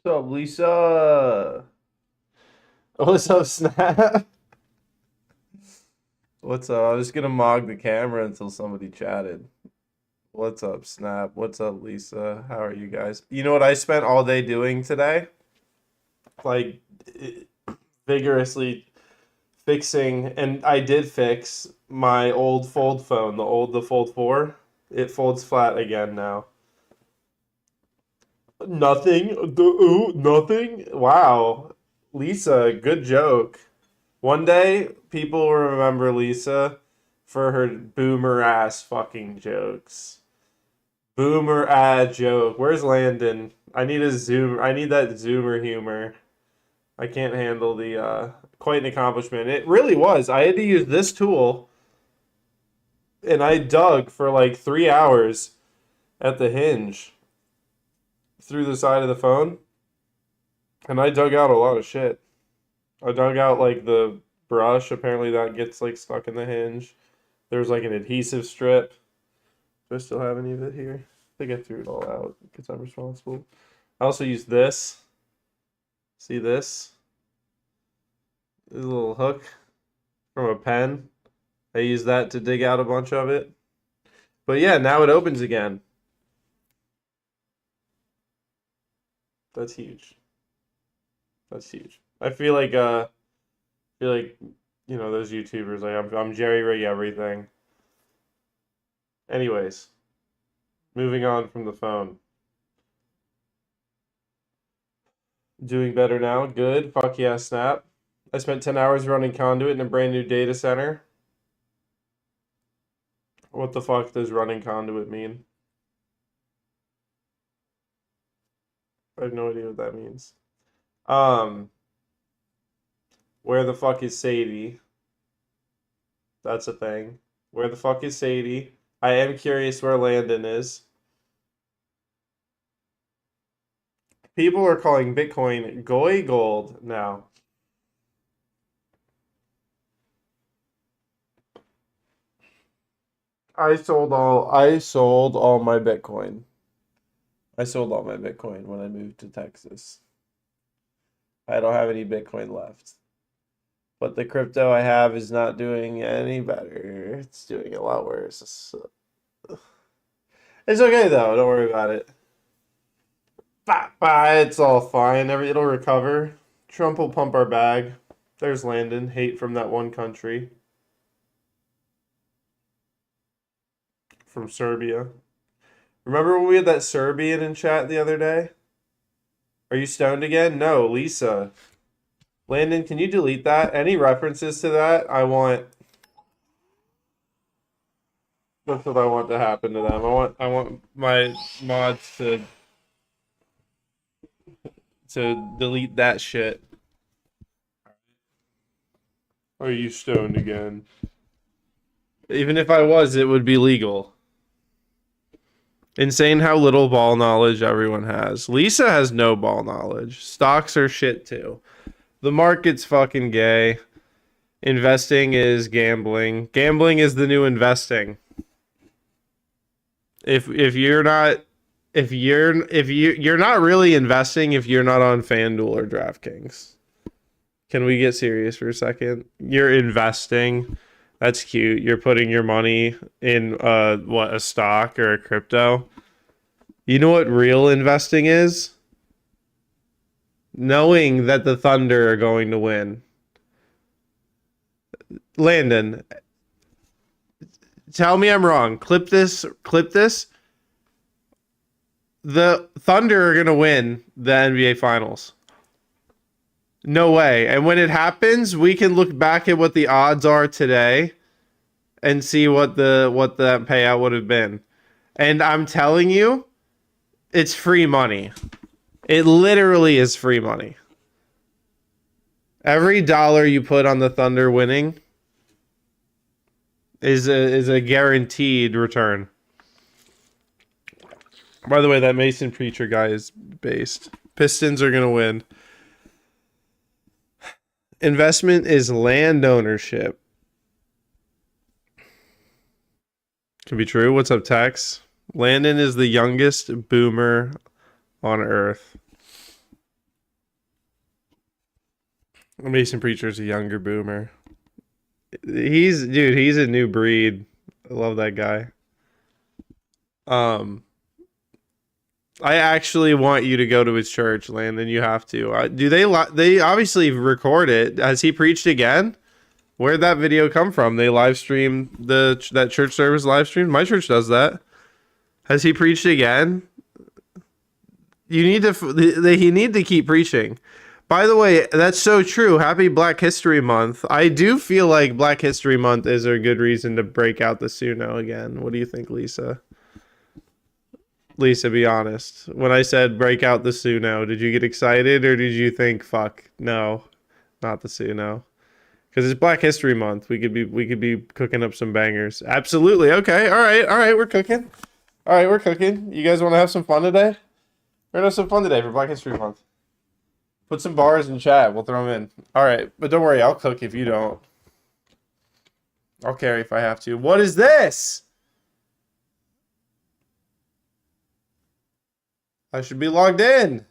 What's up, Lisa? What's up, Snap? What's up? I was gonna mog the camera until somebody chatted. What's up, Snap? What's up, Lisa? How are you guys? You know what I spent all day doing today? Like, vigorously fixing, and I did fix my old fold phone, the Fold 4. It folds flat again now. Nothing? Ooh, nothing? Wow. Lisa, good joke. One day, people will remember Lisa for her boomer ass fucking jokes. Boomer ass joke. Where's Landon? I need a zoom. I need that zoomer humor. I can't handle the quite an accomplishment. It really was. I had to use this tool and I dug for like 3 hours at the hinge through the side of the phone and I dug out a lot of shit. I dug out like the brush. Apparently that gets like stuck in the hinge. There's like an adhesive strip. Do I still have any of it here? I think I threw it all out because I'm responsible. I also use this. See this? This little hook from a pen. I use that to dig out a bunch of it. But yeah, now it opens again. That's huge. That's huge. I feel like those YouTubers like I'm Jerry Rig everything. Anyways, moving on from the phone. Doing better now. Good. Fuck yeah, Snap. I spent 10 hours running conduit in a brand new data center. What the fuck does running conduit mean? I have no idea what that means. Where the fuck is Sadie? That's a thing. Where the fuck is Sadie? I am curious where Landon is. People are calling Bitcoin goy gold now. I sold all my Bitcoin. I sold all my Bitcoin when I moved to Texas. I don't have any Bitcoin left. But the crypto I have is not doing any better. It's doing a lot worse. It's okay though. Don't worry about it. Bye. It's all fine. It'll recover. Trump will pump our bag. There's Landon. Hate from that one country. From Serbia. Remember when we had that Serbian in chat the other day? Are you stoned again? No, Lisa. Landon, can you delete that? Any references to that? That's what I want to happen to them. I want my mods to delete that shit. Are you stoned again? Even if I was, it would be legal. Insane how little ball knowledge everyone has. Lisa has no ball knowledge. Stocks are shit too. The market's fucking gay. Investing is gambling. Gambling is the new investing. You're not really investing if you're not on FanDuel or DraftKings. Can we get serious for a second? You're investing. That's cute. You're putting your money in a stock or a crypto. You know what real investing is? Knowing that the Thunder are going to win. Landon, tell me I'm wrong. Clip this. The Thunder are going to win the NBA Finals. No way. And when it happens, we can look back at what the odds are today and see what the payout would have been. And I'm telling you, it's free money. It literally is free money. Every dollar you put on the Thunder winning is a guaranteed return. By the way, that Mason Preacher guy is based. Pistons are going to win. Investment is land ownership. Can be true. What's up, Tex? Landon is the youngest boomer on Earth. Mason Preacher's a younger boomer. He's a new breed. I love that guy. I actually want you to go to his church, Landon. You have to. Do they obviously record it? Has he preached again? Where'd that video come from? They live stream that church service live stream. My church does that. Has he preached again? You need to. He need to keep preaching. By the way, that's so true. Happy Black History Month. I do feel like Black History Month is a good reason to break out the Suno again. What do you think, Lisa? Lisa, be honest. When I said break out the Suno, did you get excited or did you think, fuck, no, not the Suno? Because it's Black History Month. We could be cooking up some bangers. Absolutely. Okay. All right. We're cooking. All right, we're cooking. You guys want to have some fun today? We're gonna have some fun today for Black History Month. Put some bars in chat. We'll throw them in. All right, but don't worry. I'll cook if you don't. I'll carry if I have to. What is this? I should be logged in.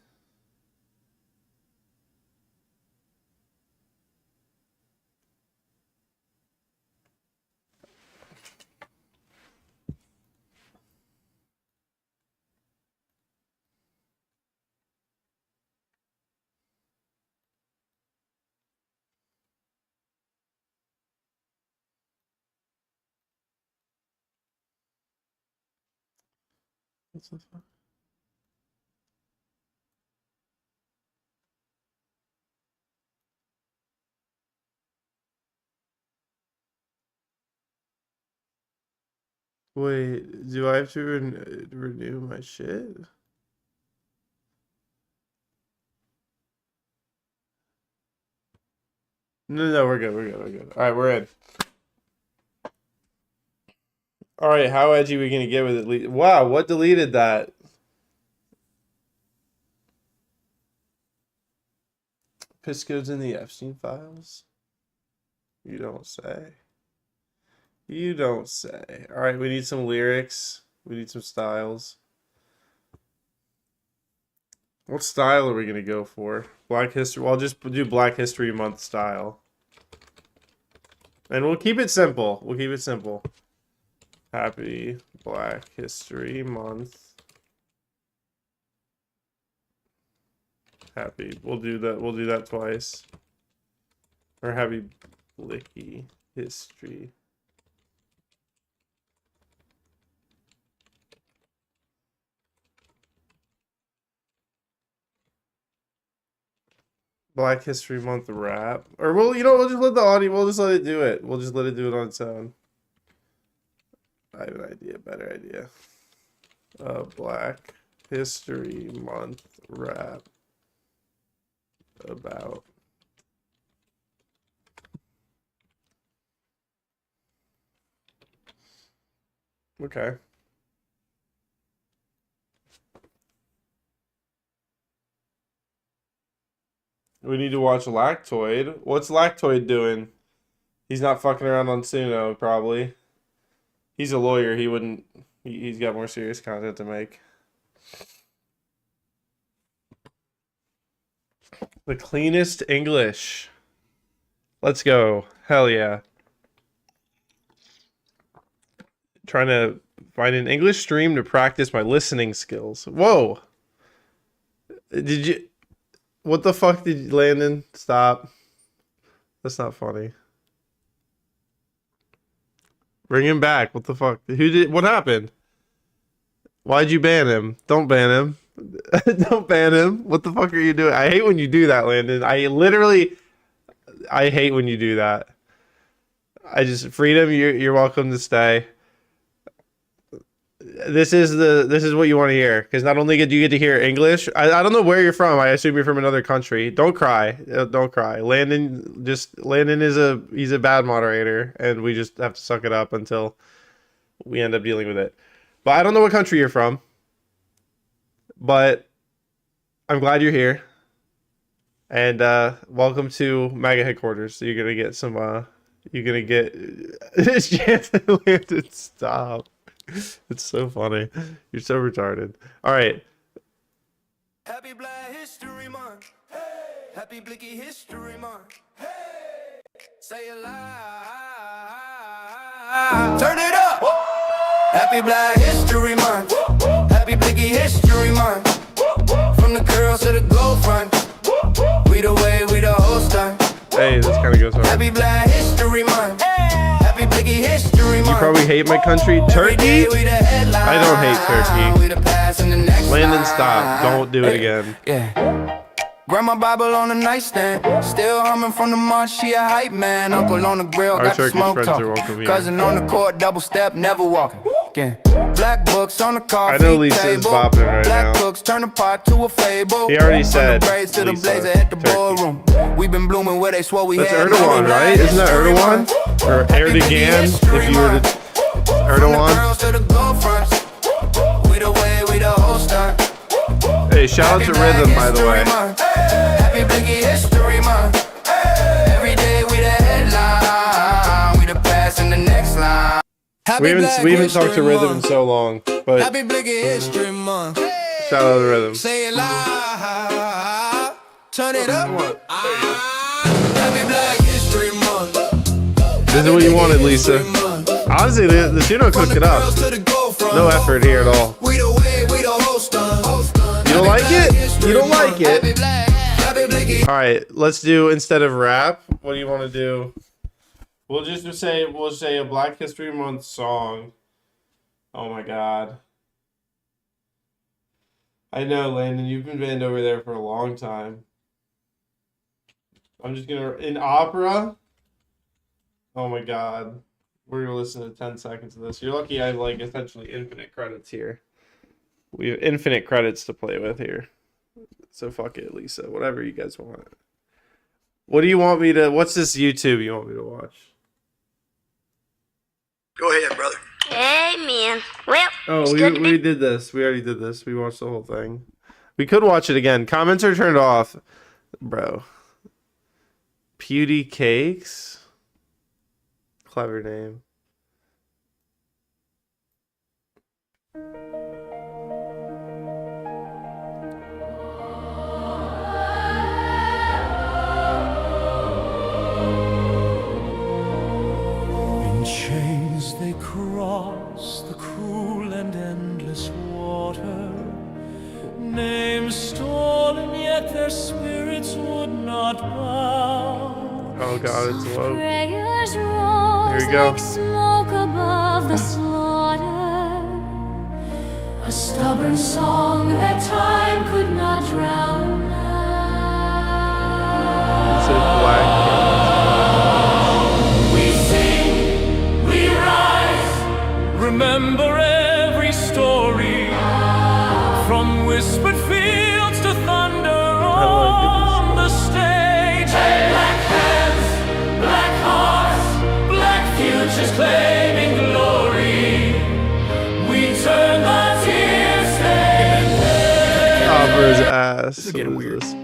What's the fuck? Wait, do I have to renew my shit? No, we're good. All right, we're in. All right, how edgy are we gonna get with it? Wow, what deleted that? Pisco's in the Epstein files? You don't say. You don't say. All right, we need some lyrics. We need some styles. What style are we gonna go for? Black History. Well, I'll just do Black History Month style, and we'll keep it simple. Happy Black History Month. Happy. We'll do that. We'll do that twice. Or Happy Blicky History. Black History Month rap. Or we'll just let the audio, we'll just let it do it. We'll just let it do it on its own. I have an idea, better idea. Black History Month rap about. Okay. We need to watch Lactoid. What's Lactoid doing? He's not fucking around on Suno, probably. He's a lawyer. He wouldn't. He's got more serious content to make. The cleanest English. Let's go. Hell yeah. Trying to find an English stream to practice my listening skills. Whoa. Did you... What the fuck did you... Landon? Stop. That's not funny. Bring him back. What the fuck? Who did... What happened? Why'd you ban him? Don't ban him. Don't ban him. What the fuck are you doing? I hate when you do that, Landon. I hate when you do that. Freedom, you're welcome to stay. This is what you want to hear, because not only do you get to hear English, I don't know where you're from. I assume you're from another country. Don't cry. Don't cry. Landon he's a bad moderator, and we just have to suck it up until we end up dealing with it. But I don't know what country you're from. But I'm glad you're here. And welcome to MAGA headquarters. So you're gonna get some you're gonna get this chance to Landon. Stop. It's so funny. You're so retarded. All right. Happy Black History Month. Hey, Happy Blicky History Month. Hey, say it loud. Turn it up. Happy Black History Month. Happy Blicky History Month. From the girls to the gold front. We the way, we the whole stunt. Hey, this kind of goes hard. Happy Black History Month. Happy Blicky History Month. You probably hate my country, Turkey. I don't hate Turkey. Landon, stop. Don't do it again. Yeah. Grandma Bible on the nightstand, still humming from the march, she a hype man. Uncle on the grill, got the smoke talk. Cousin on the court, double step, never walking. Yeah. Black books on the coffee I know Lisa's bopping right Black now. books turn the pot to a fable. He already said braids to the Lisa, blazer at the Turkey. ballroom. We've been blooming where they swore we That's had. Erdogan, right? Isn't that Erdogan? Or Erdogan, if you were to... Erdogan? Hey, shout out to Rhythm, by the way. Happy Blicky History Month. Every day we the headline. We the past and the next line. We haven't talked to Rhythm in so long, but Happy Blicky History Month. shout out to Rhythm. Say it loud. Turn it up. Happy Black History Month. This is what you wanted, Lisa. Honestly, the Suno cooked it up. No effort here at all. We the way, we the host. You don't like it? You don't like it? All right, let's do, instead of rap, what do you want to do? We'll say a Black History Month song. Oh my God. I know, Landon, you've been banned over there for a long time. I'm just gonna, in opera. Oh my God. We're gonna listen to 10 seconds of this. You're lucky I have like essentially infinite credits here. We have infinite credits to play with here. So fuck it, Lisa. Whatever you guys want. What do you want me to... What's this YouTube you want me to watch? Go ahead, brother. Hey, man. Well, Oh, we did this. We already did this. We watched the whole thing. We could watch it again. Comments are turned off. Bro. Pewdie Cakes? Clever name. In chains they cross the cruel and endless water. Names stolen, yet their spirits would not bow. Oh God, it's low. Prayers rose Here we go. like smoke above the slaughter. A stubborn song that time could not drown It's a black. Remember every story, from whispered fields to thunder on the stage. Black hands, black hearts, black futures claiming glory. We turn the tear-stained page. Opera's ass. This is getting What weird. this?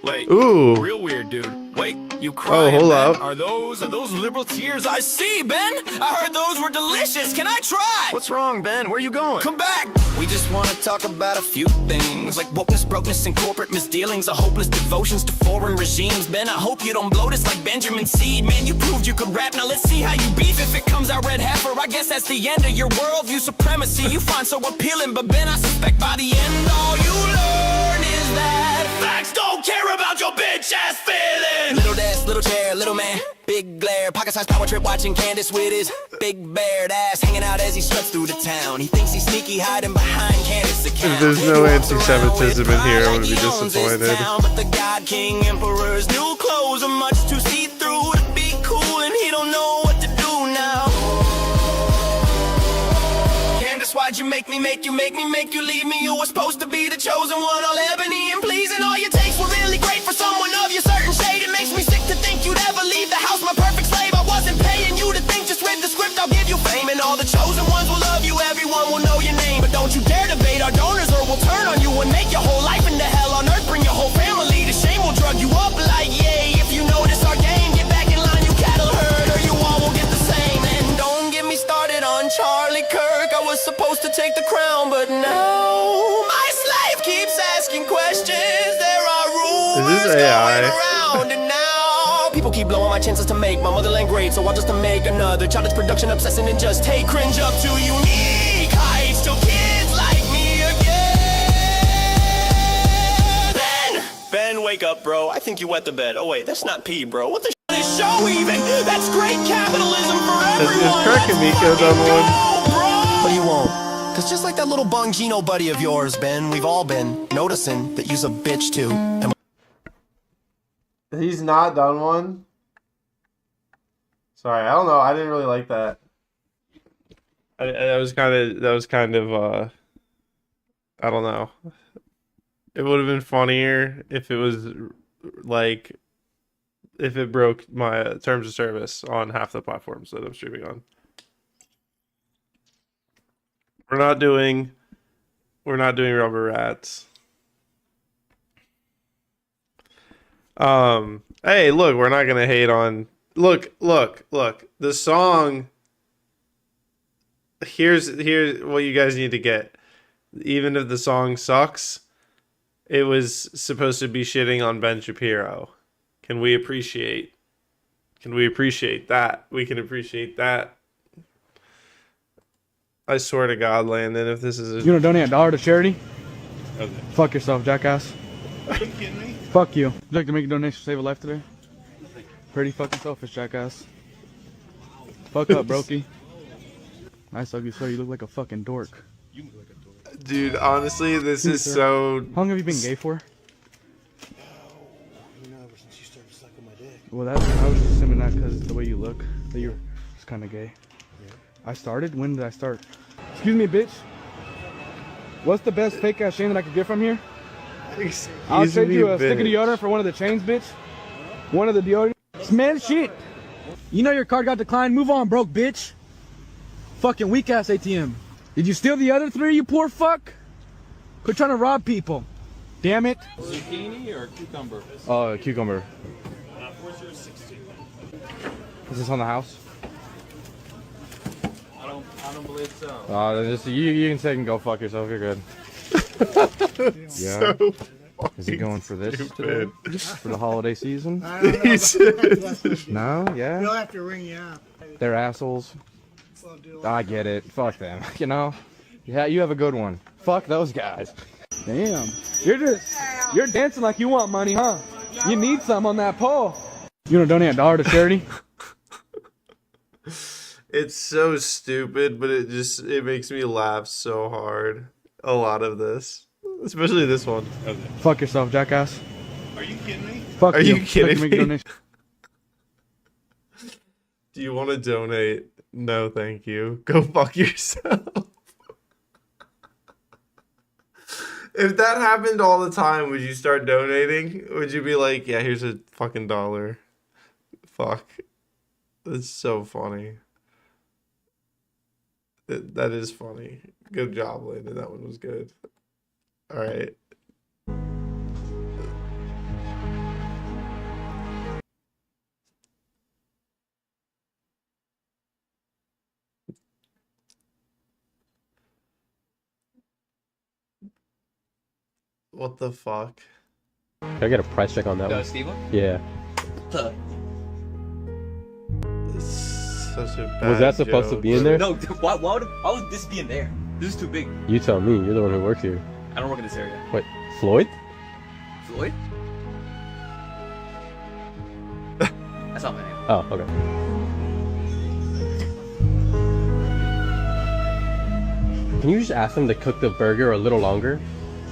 Wait. Ooh. Real weird, dude. Wait, you crying, hold Ben? up. Are those liberal tears I see, Ben? I heard those were delicious. Can I try? What's wrong, Ben? Where you going? Come back. We just want to talk about a few things, like wokeness, brokenness, and corporate misdealings, a hopeless devotions to foreign regimes. Ben, I hope you don't blow this like Benjamin Seed. Man, you proved you could rap. Now let's see how you beef. If it comes out red heifer, I guess that's the end of your worldview supremacy. You find so appealing, but Ben, I suspect by the end all you learn is that facts don't care about your bitch ass feelings. Little desk, little chair, little man, big glare, pocket-sized power trip, watching Candace with his big bared ass, hanging out as he struts through the town. He thinks he's sneaky, hiding behind Candace's account. If there's no anti-Semitism in here, I'm gonna be disappointed. But the God King Emperor's new clothes are much too see-through to be cool, and he don't know what to do now. Candace, why'd you make me leave me? You were supposed to be the chosen one, all ebony and pleasing. All your takes were really great for someone of your certain shade. It makes me sick to think you'd ever leave the house, my perfect slave. I wasn't paying you to think, just read the script, I'll give you fame. And all the chosen ones will love you, everyone will know your name. But don't you dare debate our donors or we'll turn on you and make your whole life into hell on earth. Bring your whole family to shame, we'll drug you up like yay. If you notice our game, get back in line, you cattle herd, or you all will get the same. And don't get me started on Charlie Kirk. I was supposed to take the crown, but now my slave keeps asking questions. There are rules. this worst AI? going around, and now people keep blowing my chances to make my motherland great, so I'll just make another childish production obsessing and just take cringe up to unique heights till kids like me again. Ben, wake up, bro. I think you wet the bed. Oh wait, that's not pee, bro. What the shit is show even? That's great capitalism for everyone. Is Crack and Miko done one? But he won't. Cause just like that little Bongino buddy of yours, Ben, we've all been noticing that you's a bitch too. And He's not done one? Sorry, I don't know. I didn't really like that. That was kind of, I don't know. It would have been funnier if it was, like, if it broke my terms of service on half the platforms that I'm streaming on. We're not doing Rubber Rats. Hey, look, we're not gonna hate on. Look. The song. Here's what you guys need to get. Even if the song sucks, it was supposed to be shitting on Ben Shapiro. Can we appreciate that? We can appreciate that. I swear to God, Landon, if this is You wanna donate $1 to charity? Okay. Fuck yourself, jackass. Are you kidding me? Fuck you. Would you like to make a donation to save a life today? Pretty fucking selfish, jackass. Fuck up, brokey. Nice ugly sweater. You look like a fucking dork. You look like a dork. Dude, honestly, this is so... How long have you been gay for? You know, ever since you started sucking my dick. Well, I was just assuming that because the way you look, that you're just kind of gay. Yeah. I started? When did I start? Excuse me, bitch. What's the best fake ass chain that I could get from here? I'll trade you a stick of deodorant for one of the chains, bitch. One of the deodorant. Smell shit. You know your card got declined. Move on, broke bitch. Fucking weak ass ATM. Did you steal the other 3, you poor fuck? Quit trying to rob people. Damn it. Zucchini or cucumber? Oh, cucumber. 4060. Is this on the house? I don't believe so. Just you can take and go fuck yourself. You're good. Yeah. So Is he going for this stupid. today? For the holiday season? No? Yeah? We'll have to ring you up. They're assholes. We'll do I get it. Fuck them. You know? Yeah, you have a good one. Fuck those guys. Damn. You're dancing like you want money, huh? You need some on that pole. You wanna donate $1 to charity? It's so stupid, but it makes me laugh so hard. A lot of this. Especially this one. Okay. Fuck yourself, jackass. Are you kidding me? Fuck Are you. you kidding Make a me? donation. Do you want to donate? No, thank you. Go fuck yourself. If that happened all the time, would you start donating? Would you be like, yeah, here's a fucking $1? Fuck. That's so funny. That is funny. Good job, Landon. That one was good. All right. What the fuck? Can I get a price check on that one? Steven? Yeah. It's such a bad Was that supposed to joke. be in there? No, why would this be in there? This is too big. You tell me. You're the one who works here. I don't work in this area. Wait, Floyd? Floyd? That's not my name. Oh, okay. Can you just ask them to cook the burger a little longer?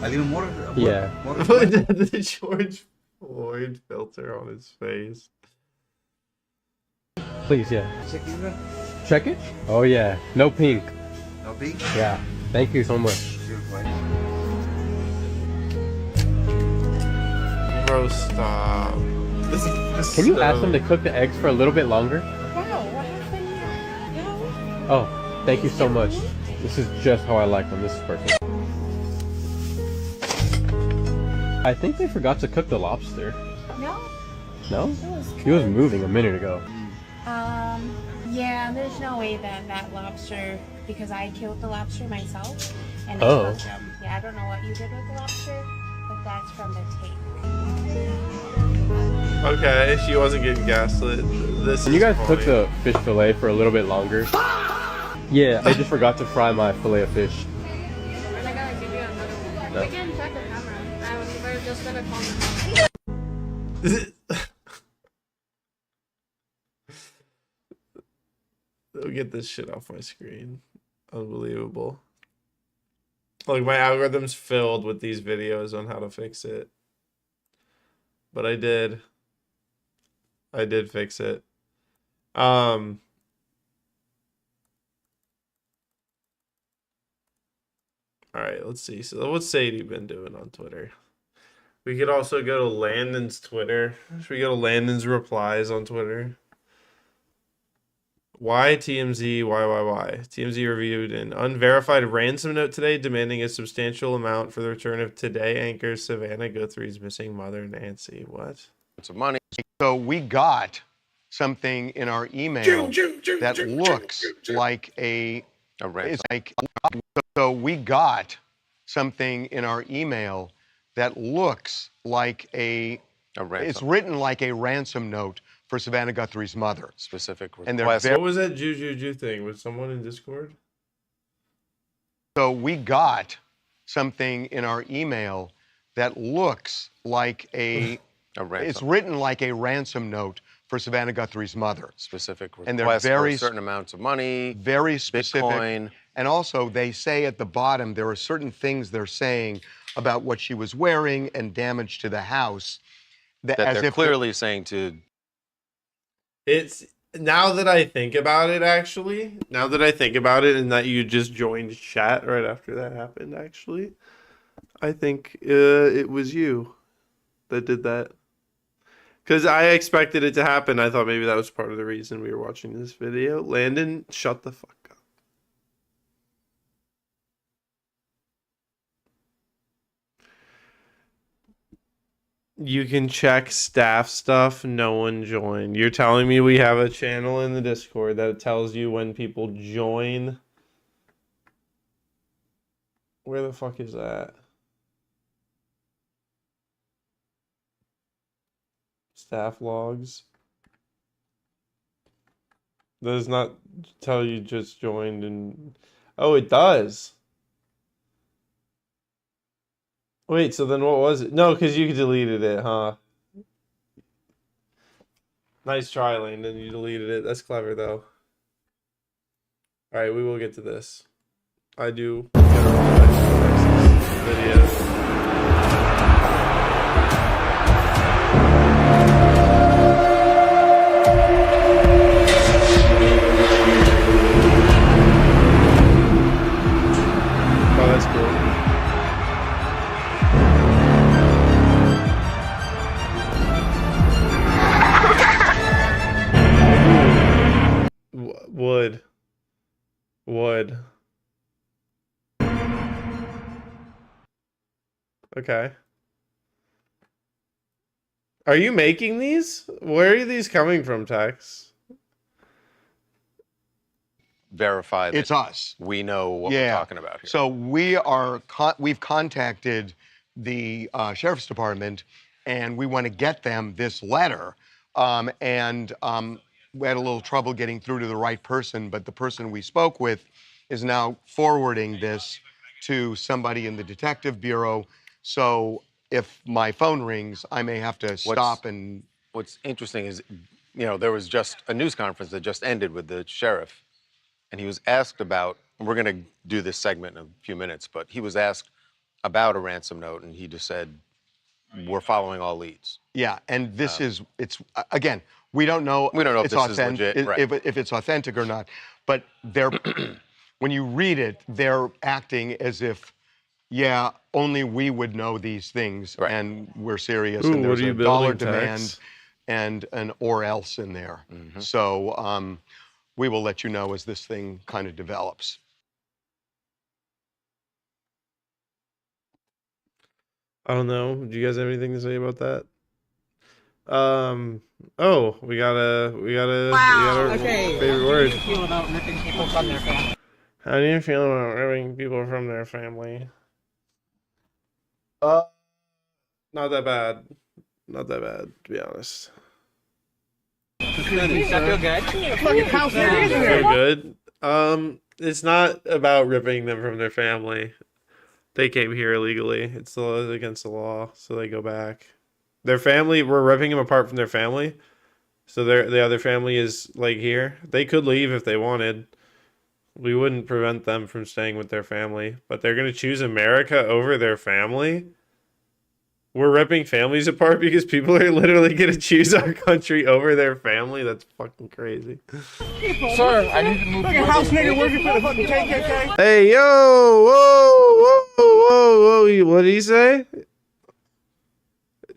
I leave him more. Yeah. The George Floyd filter on his face. Please, yeah. Check it? Oh, yeah. No pink. No pink? Yeah. Thank you so much. Bro, stop. This Can you so... ask them to cook the eggs for a little bit longer? Wow, what happened here? Oh, thank you so much. This is just how I like them. This is perfect. I think they forgot to cook the lobster. No? No? It was He was moving a minute ago. Yeah, there's no way that lobster, because I killed the lobster myself and I Oh. cooked them. Yeah, I don't know what you did with the lobster, but That's from the tape. Okay, she wasn't getting gaslit. This And you guys funny. cook the fish fillet for a little bit longer. Yeah, I just forgot to fry my fillet of fish. And I gotta give you another one. No. We can check the camera. We're just gonna comment. Get this shit off my screen. Unbelievable. Like, my algorithm's filled with these videos on how to fix it. But I did. I did fix it. Alright, let's see. So what's Sadie been doing on Twitter? We could also go to Landon's Twitter. Should we go to Landon's replies on Twitter? Why TMZ? Why? TMZ reviewed an unverified ransom note today demanding a substantial amount for the return of Today anchor Savannah Guthrie's missing mother, Nancy. What? Some money. So we got something in our email that looks like a ransom. It's like, so we got something in our email that looks like a ransom. It's written like a ransom note for Savannah Guthrie's mother. Specific request. And What was that Juju thing? Was someone in Discord? So we got something in our email that looks like a ransom. It's written like a ransom note for Savannah Guthrie's mother. Specific request. And they're very for certain amounts of money, very specific. Bitcoin. And also they say at the bottom there are certain things they're saying about what she was wearing and damage to the house. That they're clearly saying to... It's now that I think about it, actually, now that I think about it, and that you just joined chat right after that happened, actually, I think it was you that did that. Because I expected it to happen. I thought maybe that was part of the reason we were watching this video. Landon, shut the fuck up. You can check staff stuff. No one joined. You're telling me we have a channel in the Discord that tells you when people join? Where the fuck is that? Staff logs. Does not tell you just joined and... Oh, it does. Wait, so then what was it? No, because you deleted it, huh? Nice try, Landon. You deleted it. That's clever, though. Alright, we will get to this. I do videos. Oh, that's cool. Would. Okay. Are you making these? Where are these coming from, Tex? Verify that it's us. We know what we're talking about here. So we've contacted the sheriff's department, and we want to get them this letter. We had a little trouble getting through to the right person, but the person we spoke with is now forwarding this to somebody in the detective bureau. So if my phone rings, I may have to stop and... What's interesting is, you know, there was just a news conference that just ended with the sheriff, and he was asked about, and we're going to do this segment in a few minutes, but he was asked about a ransom note, and he just said, we're following all leads. Yeah, and this again, we don't know if this is legit, right. if it's authentic or not, but they're, when you read it, they're acting as if, yeah, only we would know these things, right. And we're serious, and there's a dollar demand and an or else in there. Mm-hmm. So we will let you know as this thing kind of develops. I don't know. Do you guys have anything to say about that? Oh, we got a favorite word. How do you feel about ripping people from their family? How do you feel about ripping people from their family? Not that bad. Not that bad, to be honest. Does that feel good? Feel good. It's not about ripping them from their family. They came here illegally. It's against the law, so they go back. Their family, we're ripping them apart from their family. So the other family is like here. They could leave if they wanted. We wouldn't prevent them from staying with their family, but they're gonna choose America over their family. We're ripping families apart because people are literally gonna choose our country over their family. That's fucking crazy. Sir, I need to move. Fucking house nigga working for the fucking KKK. Hey, yo, whoa, whoa, whoa, whoa! What did he say?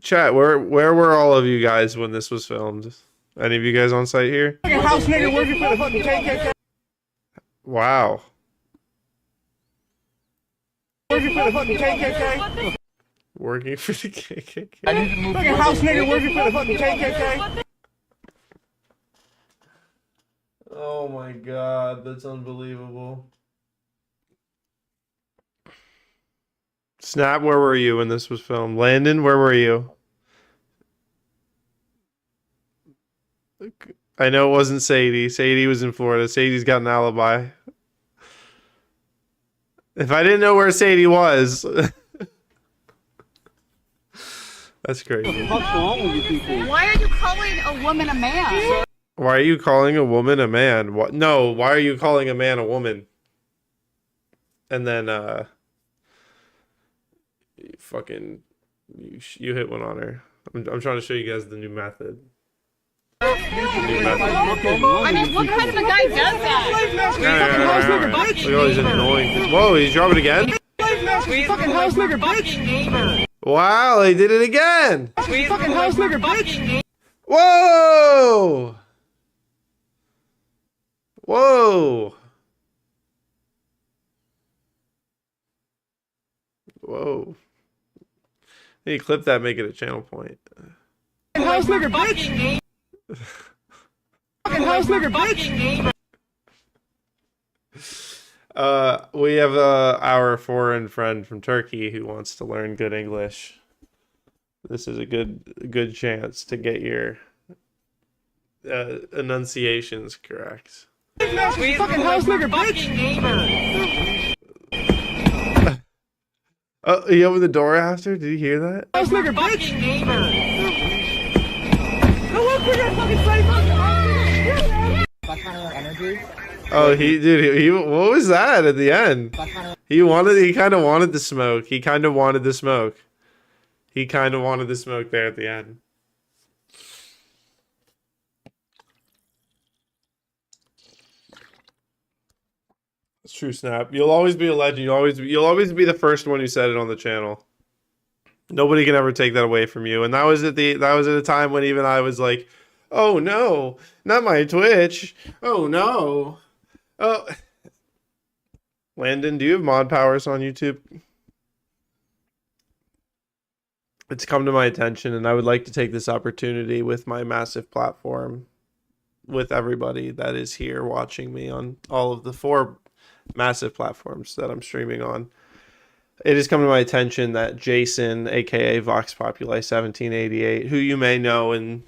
Chat, where were all of you guys when this was filmed? Any of you guys on site here? Fucking house nigga working for the fucking KKK. Wow. Working for the fucking KKK. Working for the KKK. I need to move. Fucking house nigga working for the fucking KKK. Oh my god, that's unbelievable. Snap, where were you when this was filmed? Landon, where were you? I know it wasn't Sadie. Sadie was in Florida. Sadie's got an alibi. If I didn't know where Sadie was... That's crazy. What's wrong with you people? Why are you calling a woman a man? Why are you calling a woman a man? What? No, why are you calling a man a woman? And then, you hit one on her. I'm trying to show you guys the new method. I mean, what kind of a guy does that? Look at all these annoying. Whoa, he's dropping again? Fucking house nigga, bitch. Wow, they did it again! Fucking house nigga, bitch. Whoa! Whoa! Whoa. Hey, clip that, make it a channel point. Fucking house nigga, bitch. Fucking house nigga, bitch. We have our foreign friend from Turkey who wants to learn good English. This is a good chance to get your enunciations correct. Fucking house nigga, bitch. Oh, he opened the door after? Did you hear that? House nigga, bitch. Look, we got fucking slave. That kind of energy. Oh, he what was that at the end? He kind of wanted the smoke. He kind of wanted the smoke. He kind of wanted the smoke there at the end. It's true, Snap. You'll always be a legend. You'll always be the first one who said it on the channel. Nobody can ever take that away from you. And that was at a time when even I was like, "Oh no, not my Twitch. Oh no." Oh, Landon, do you have mod powers on YouTube? It's come to my attention, and I would like to take this opportunity with my massive platform, with everybody that is here watching me on all of the 4 massive platforms that I'm streaming on. It has come to my attention that Jason, aka Vox Populi 1788, who you may know and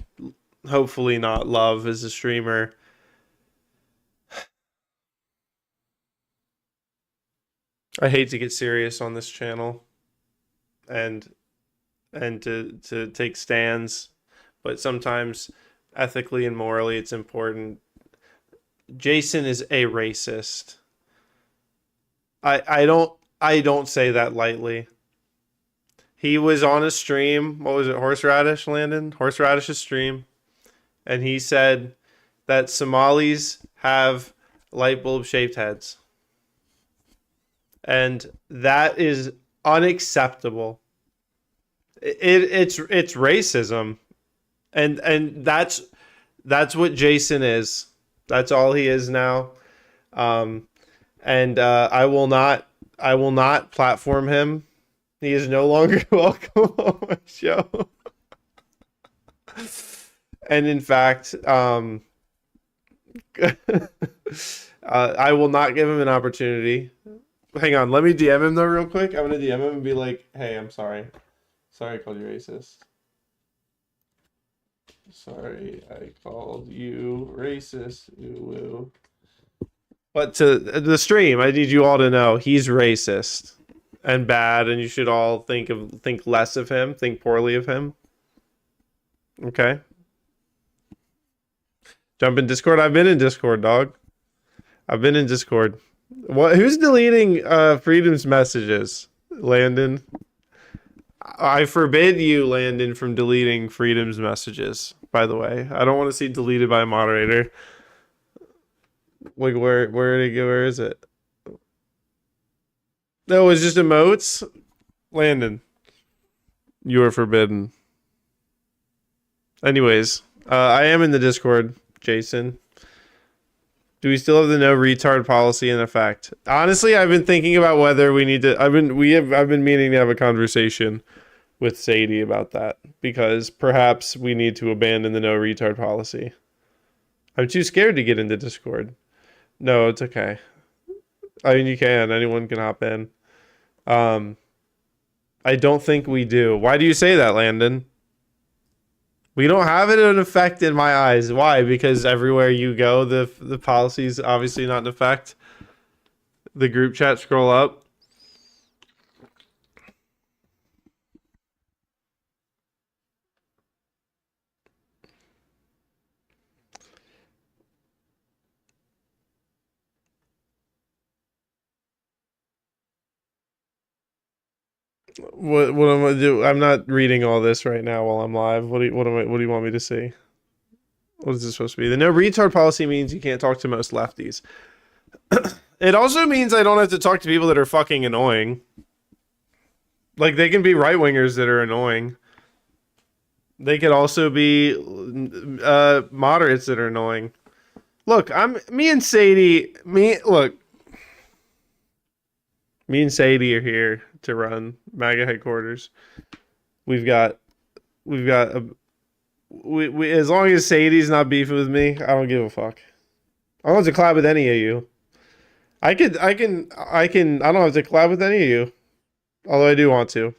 hopefully not love as a streamer, I hate to get serious on this channel and to take stands, but sometimes ethically and morally it's important. Jason is a racist. I don't say that lightly. He was on a stream, what was it, Horseradish, Landon? Horseradish's stream, and he said that Somalis have light bulb shaped heads. And that is unacceptable. It's racism, and that's what Jason is. That's all he is now. And I will not platform him. He is no longer welcome on my show. And in fact, I will not give him an opportunity. Hang on, let me DM him though real quick. I'm gonna DM him and be like, "Hey, I'm sorry. Sorry I called you racist. Sorry I called you racist. Ooh, woo. But to the stream, I need you all to know he's racist and bad, and you should all think less of him, think poorly of him. Okay. Jump in Discord. I've been in Discord, dog. I've been in Discord. What? Who's deleting Freedom's messages? Landon. I forbid you, Landon, from deleting Freedom's messages. By the way, I don't want to see deleted by a moderator. Like where did it go? Where is it? No, it's just emotes. Landon, you are forbidden. Anyways, I am in the Discord, Jason. Do we still have the no retard policy in effect? Honestly, I've been thinking about whether we need to. I've been meaning to have a conversation with Sadie about that, because perhaps we need to abandon the no retard policy. I'm too scared to get into Discord. No, it's okay. I mean, you can. Anyone can hop in. I don't think we do. Why do you say that, Landon? We don't have it in effect in my eyes. Why? Because everywhere you go, the policy's obviously not in effect. The group chat, scroll up. What am I gonna do? I'm not reading all this right now while I'm live. What do you want me to see? What is this supposed to be? The no retard policy means you can't talk to most lefties. It also means I don't have to talk to people that are fucking annoying. Like, they can be right wingers that are annoying. They could also be moderates that are annoying. Look, me and Sadie are here to run MAGA headquarters. We as long as Sadie's not beefing with me, I don't give a fuck. I don't have to collab with any of you. I don't have to collab with any of you. Although I do want to.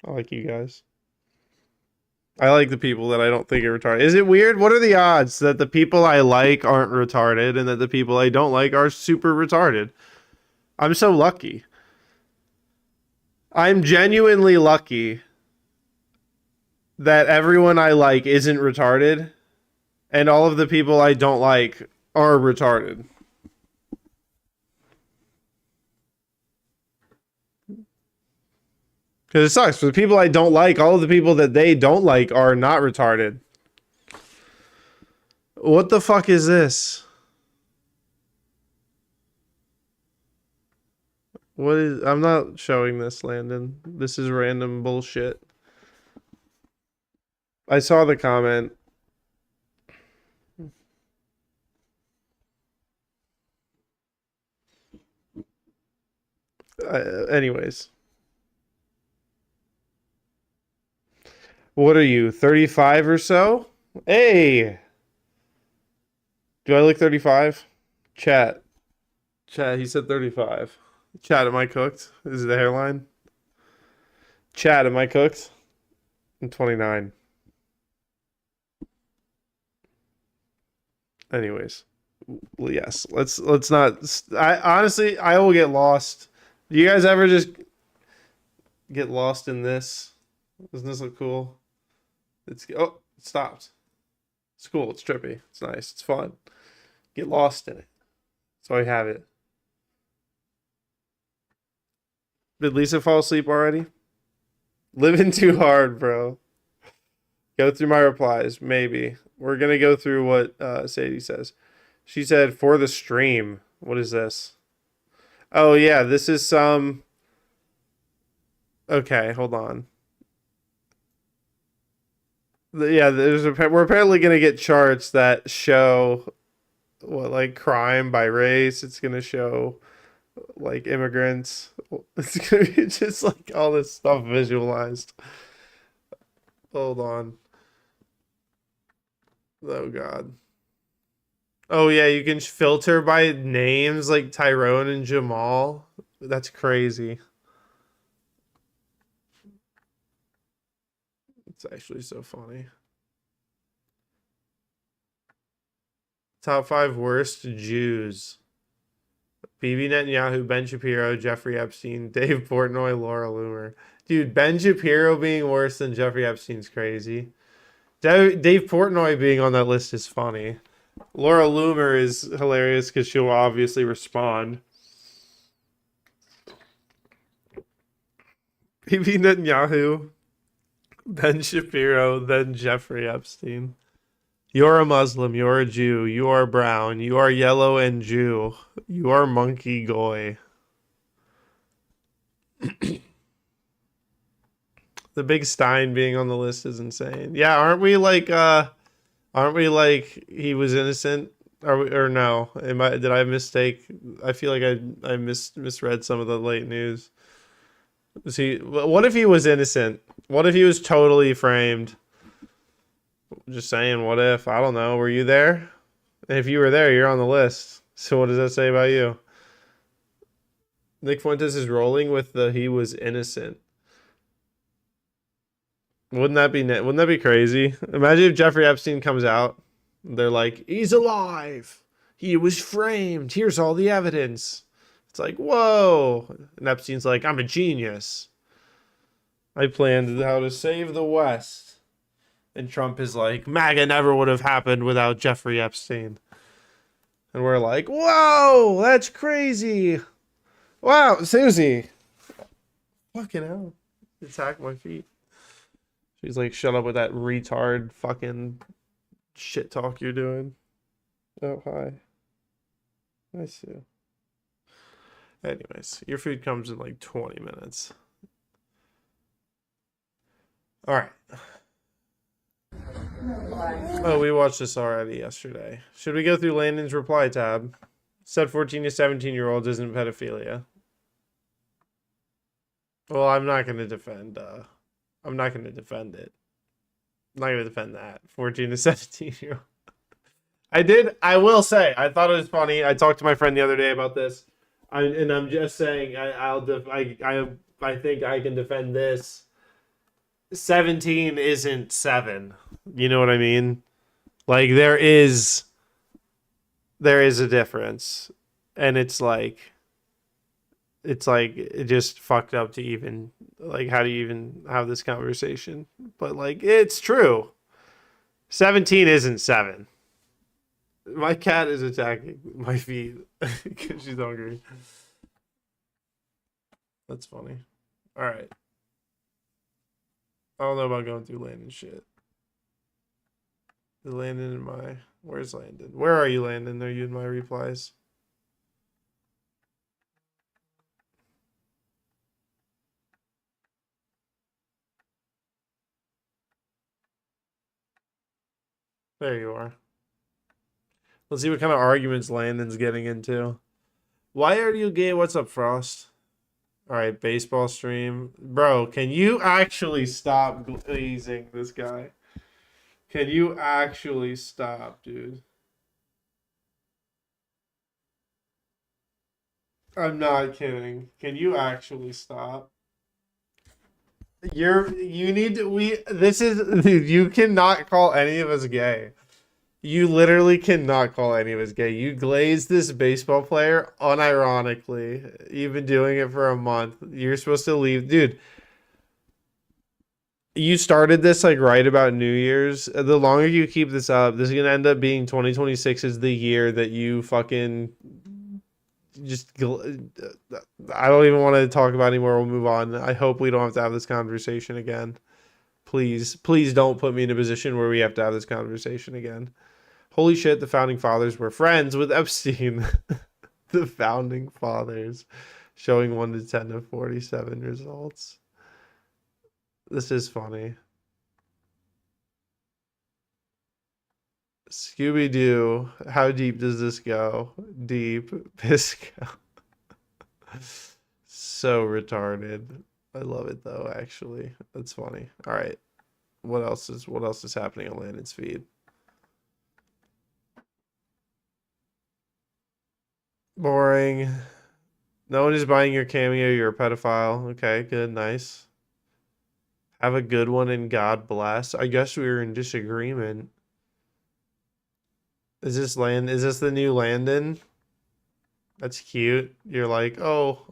I like you guys. I like the people that I don't think are retarded. Is it weird? What are the odds that the people I like aren't retarded and that the people I don't like are super retarded? I'm so lucky. I'm genuinely lucky that everyone I like isn't retarded and all of the people I don't like are retarded. Because it sucks. For the people I don't like, all of the people that they don't like are not retarded. What the fuck is this? What is... I'm not showing this, Landon. This is random bullshit. I saw the comment. Anyways. What are you, 35 or so? Hey! Do I look 35? Chat. Chat, he said 35. Chat, am I cooked? Is it the hairline? Chat, am I cooked? I'm 29. Anyways. Well, yes. Let's not... honestly, I will get lost. Do you guys ever just get lost in this? Doesn't this look cool? Oh, it stopped. It's cool. It's trippy. It's nice. It's fun. Get lost in it. So I have it. Did Lisa fall asleep already? Living too hard, bro. Go through my replies. Maybe. We're going to go through what Sadie says. She said, for the stream. What is this? Oh, yeah. This is some... Okay, hold on. Yeah, we're apparently going to get charts that show what, like, crime by race. It's going to show like immigrants. It's going to be just like all this stuff visualized. Hold on. Oh god. Oh yeah, you can filter by names like Tyrone and Jamal. That's crazy. It's actually so funny. Top 5 worst Jews. Bibi Netanyahu, Ben Shapiro, Jeffrey Epstein, Dave Portnoy, Laura Loomer. Dude, Ben Shapiro being worse than Jeffrey Epstein's crazy. Dave Portnoy being on that list is funny. Laura Loomer is hilarious because she'll obviously respond. Bibi Netanyahu, Ben Shapiro, then Jeffrey Epstein. You're a Muslim, you're a Jew, you are brown, you are yellow and Jew, you are monkey goy. The big Stein being on the list is insane. Yeah, aren't we like he was innocent? Are we, or no? Did I mistake? I feel like I misread some of the late news. What if he was innocent? What if he was totally framed? Just saying, what if? I don't know. Were you there? If you were there, you're on the list. So what does that say about you? Nick Fuentes is rolling with the he was innocent. Wouldn't that be crazy? Imagine if Jeffrey Epstein comes out. They're like, he's alive. He was framed. Here's all the evidence. It's like, whoa. And Epstein's like, I'm a genius. I planned how to save the West. And Trump is like, MAGA never would have happened without Jeffrey Epstein. And we're like, whoa, that's crazy. Wow, Susie. Fucking hell. Attack my feet. She's like, shut up with that retard fucking shit talk you're doing. Oh, hi. I see. Anyways, your food comes in like 20 minutes. All right. Oh, we watched this already yesterday. Should we go through Landon's reply tab? Said 14 to 17-year-olds isn't pedophilia. Well, I'm not going to defend it. I'm not going to defend that. 14 to 17-year-old. I will say, I thought it was funny. I talked to my friend the other day about this. I'm just saying, I think I can defend this. 17 isn't 7. You know what I mean? Like there is a difference, and it's it just fucked up to even like how do you even have this conversation? But like it's true. 17 isn't 7. My cat is attacking my feet because she's hungry. That's funny. All right. I don't know about going through Landon shit. The Landon in my... Where's Landon? Where are you, Landon? Are you in my replies? There you are. Let's see what kind of arguments Landon's getting into. Why are you gay? What's up, Frost? All right, baseball stream. Bro, can you actually stop glazing this guy? Can you actually stop, dude? I'm not kidding. Can you actually stop? You cannot call any of us gay. You literally cannot call any of us gay. You glazed this baseball player unironically. You've been doing it for a month. You're supposed to leave. Dude, you started this like right about New Year's. The longer you keep this up, this is going to end up being 2026 is the year that you fucking just... I don't even want to talk about it anymore. We'll move on. I hope we don't have to have this conversation again. Please don't put me in a position where we have to have this conversation again. Holy shit, the founding fathers were friends with Epstein. The founding fathers showing 1 to 10 of 47 results. This is funny. Scooby-Doo, how deep does this go? Deep. Pisco. So retarded. I love it though, actually. That's funny. All right. What else is happening on Landon's feed? Boring. No one is buying your cameo. You're a pedophile. Okay, good, nice. Have a good one and God bless. I guess we were in disagreement. Is this the new Landon? That's cute. You're like, oh,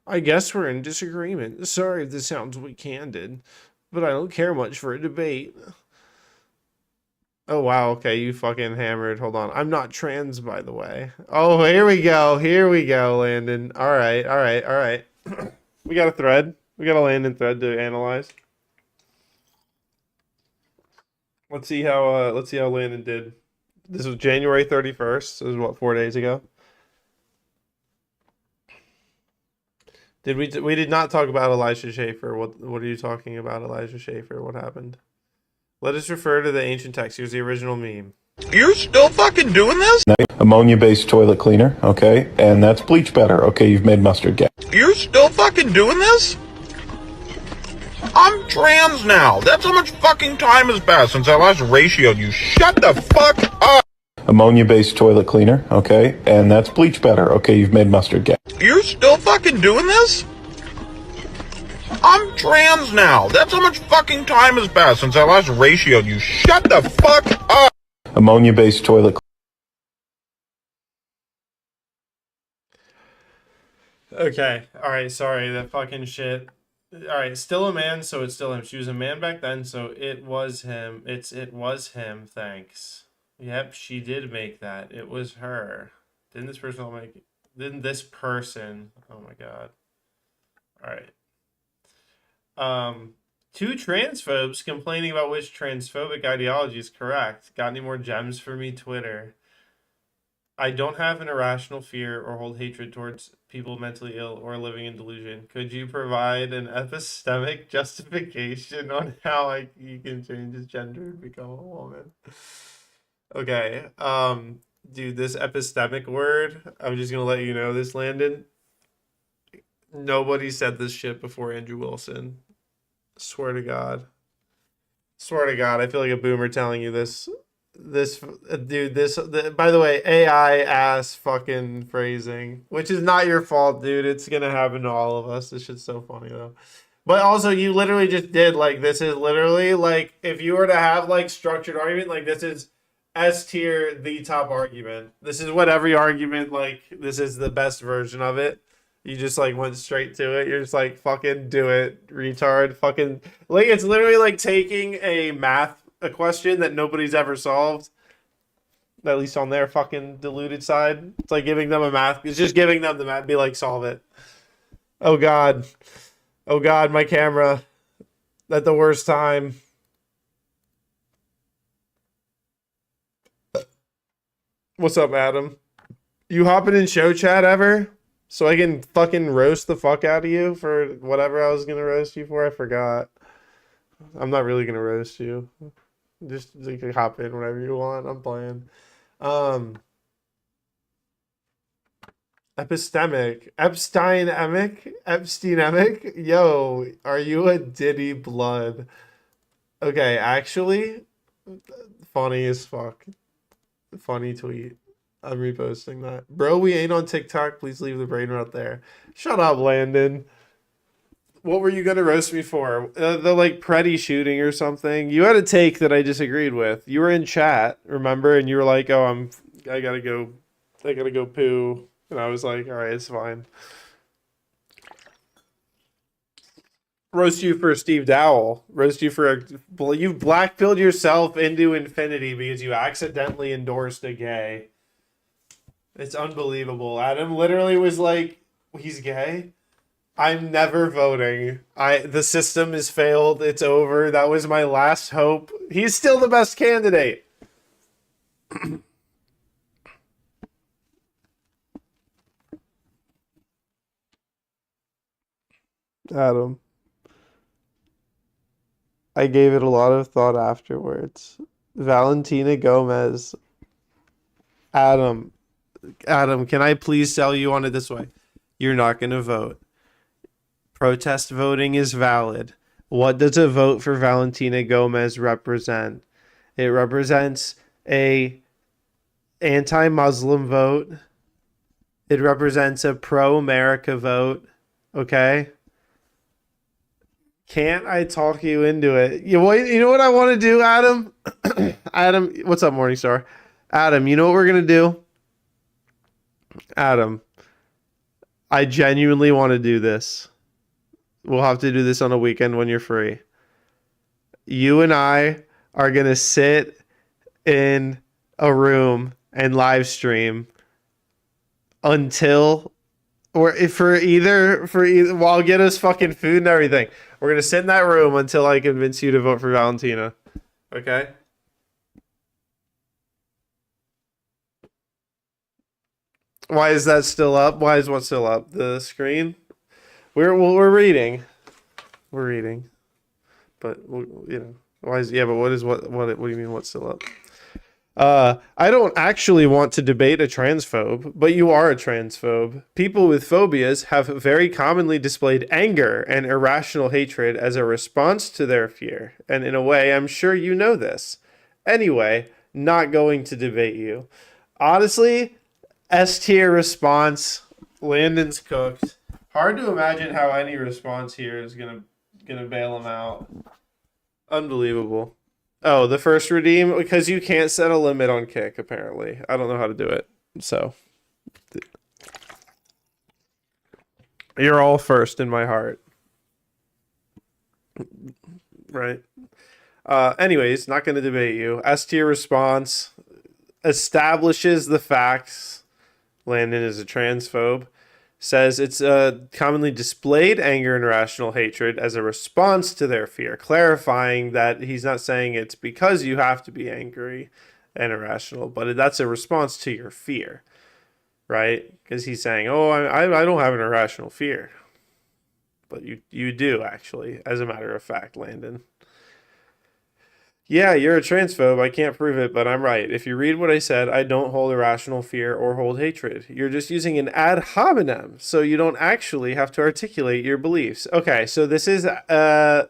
I guess we're in disagreement. Sorry if this sounds weak-handed, but I don't care much for a debate. Oh, wow. Okay, you fucking hammered. Hold on. I'm not trans, by the way. Oh, here we go. Here we go, Landon. All right, all right, all right. We got a thread. We got a Landon thread to analyze. Let's see how Landon did. This was January 31st. This was what, 4 days ago? We did not talk about Elijah Schaefer. What are you talking about, Elijah Schaefer? What happened? Let us refer to the ancient text. Here's the original meme. You're still fucking doing this? Ammonia-based toilet cleaner, okay? And that's bleach better, okay? You've made mustard gas. You're still fucking doing this? I'm trans now. That's how much fucking time has passed since I last ratioed you. Shut the fuck up! Ammonia-based toilet cleaner, okay? And that's bleach better, okay? You've made mustard gas. You're still fucking doing this? I'm trans now. That's how much fucking time has passed since I last ratioed you. Shut the fuck up! Ammonia-based toilet. Okay. All right. Sorry. That fucking shit. All right. Still a man, so it's still him. She was a man back then, so it was him. It was him. Thanks. Yep. She did make that. It was her. Didn't this person make it? Didn't this person? Oh my god. All right. Two transphobes complaining about which transphobic ideology is correct. Got any more gems for me, Twitter? I don't have an irrational fear or hold hatred towards people mentally ill or living in delusion. Could you provide an epistemic justification on how you can change his gender and become a woman? Okay. Dude, this epistemic word, I'm just gonna let you know this, Landon. Nobody said this shit before Andrew Wilson. Swear to God. Swear to God, I feel like a boomer telling you this. Dude, by the way, AI ass fucking phrasing, which is not your fault, dude. It's gonna happen to all of us. This shit's so funny though. But also, you literally just did, like, this is literally like, if you were to have like structured argument, like, this is S tier, the top argument. This is what every argument, like, this is the best version of it. You just like went straight to it. You're just like, fucking do it, retard. Fucking, like, it's literally like taking a question that nobody's ever solved, at least on their fucking deluded side. It's like giving them a math. It's just giving them the math. Be like, solve it. Oh god. Oh god, my camera. At the worst time. What's up, Adam? You hopping in show chat ever? So I can fucking roast the fuck out of you for whatever I was gonna roast you for? I forgot. I'm not really gonna roast you. Just you can hop in whenever you want. I'm playing. Epsteinemic. Yo, are you a Diddy blood? Okay, actually, funny as fuck. Funny tweet. I'm reposting that. Bro, we ain't on TikTok. Please leave the brain rot there. Shut up, Landon. What were you gonna roast me for? The like Preddy shooting or something? You had a take that I disagreed with. You were in chat, remember? And you were like, "Oh, I gotta go poo." And I was like, "All right, it's fine." Roast you for Steve Dowell. Roast you for you've blackpilled yourself into infinity because you accidentally endorsed a gay. It's unbelievable. Adam literally was like, "He's gay? I'm never voting. The system has failed. It's over. That was my last hope." He's still the best candidate. Adam. I gave it a lot of thought afterwards. Valentina Gomez. Adam, can I please sell you on it this way? You're not going to vote. Protest voting is valid. What does a vote for Valentina Gomez represent? It represents a anti-Muslim vote. It represents a pro-America vote. Okay? Can't I talk you into it? You know what I want to do, Adam? Adam, what's up, Morningstar? Adam, you know what we're going to do? Adam, I genuinely want to do this. We'll have to do this on a weekend when you're free. You and I are going to sit in a room and live stream until, or for either, well, I'll get us fucking food and everything. We're going to sit in that room until I convince you to vote for Valentina. Okay? Why is that still up? Why is what still up? The screen? We're reading. We're reading. But, you know, why is, yeah, but what do you mean what's still up? I don't actually want to debate a transphobe, but you are a transphobe. People with phobias have very commonly displayed anger and irrational hatred as a response to their fear. And in a way, I'm sure you know this. Anyway, not going to debate you. Honestly, S tier response. Landon's cooked. Hard to imagine how any response here is gonna bail him out. Unbelievable. Oh, the first redeem, because you can't set a limit on kick, apparently. I don't know how to do it. So you're all first in my heart. Right. Anyways, not gonna debate you. S tier response establishes the facts. Landon is a transphobe. Says it's commonly displayed anger and irrational hatred as a response to their fear, clarifying that he's not saying it's because you have to be angry and irrational, but that's a response to your fear, right? Because he's saying, oh, I don't have an irrational fear. But you do, actually, as a matter of fact, Landon. Yeah, you're a transphobe. I can't prove it, but I'm right. If you read what I said, I don't hold irrational fear or hold hatred. You're just using an ad hominem, so you don't actually have to articulate your beliefs. Okay, so this is, I'm